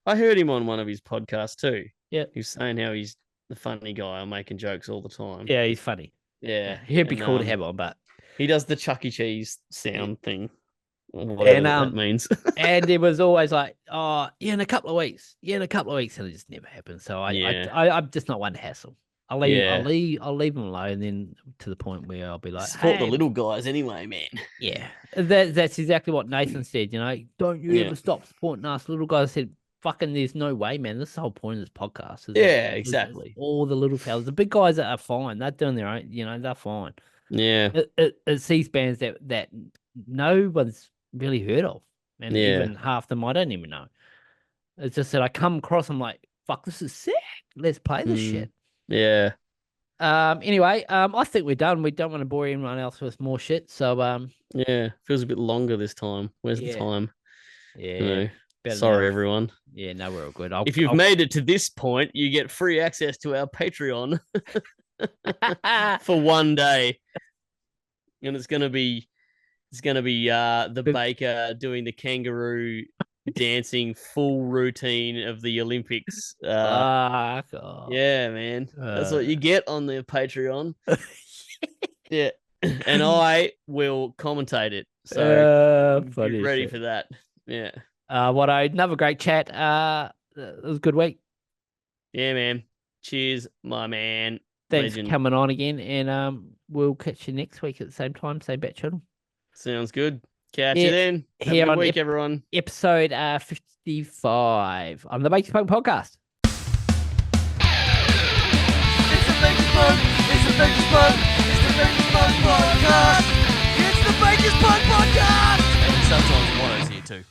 I heard him on one of his podcasts too. Yeah. He was saying how he's the funny guy. I'm making jokes all the time. Yeah, he's funny. Yeah. He'd be cool to have on, but he does the Chuck E. Cheese sound thing. Whatever that means. And it was always like, oh, yeah, in a couple of weeks. Yeah, in a couple of weeks. And it just never happened. So I'm just not one to hassle. I'll leave them alone, then to the point where I'll be like, support the little guys anyway, man. Yeah. That's exactly what Nathan said, Don't you ever stop supporting us little guys. I said, fucking there's no way, man. This is the whole point of this podcast. Exactly. All the little fellas. The big guys are fine. They're doing their own, they're fine. Yeah. It's these bands that no one's really heard of. And even half them I don't even know. It's just that I come across, I'm like, fuck, this is sick. Let's play this shit. Yeah. Anyway, I think we're done. We don't want to bore anyone else with more shit. So yeah, feels a bit longer this time. Where's the time? Yeah. Sorry, everyone. Yeah, no, we're all good. If you've made it to this point, you get free access to our Patreon for one day. And it's gonna be the baker doing the kangaroo dancing full routine of the Olympics. Yeah, man. That's what you get on the Patreon. Yeah. And I will commentate it. So be ready for that. Yeah. Another great chat. It was a good week. Yeah, man. Cheers, my man. Thanks for coming on again, and we'll catch you next week at the same time, same bat channel. Sounds good. Catch you then. Have a good week, everyone. Episode 55 on the Baker's Punk Podcast. It's the Baker's Punk. It's the Baker's Punk. It's the Baker's Punk Podcast. It's the Baker's Punk Podcast. And sometimes Watto's here too.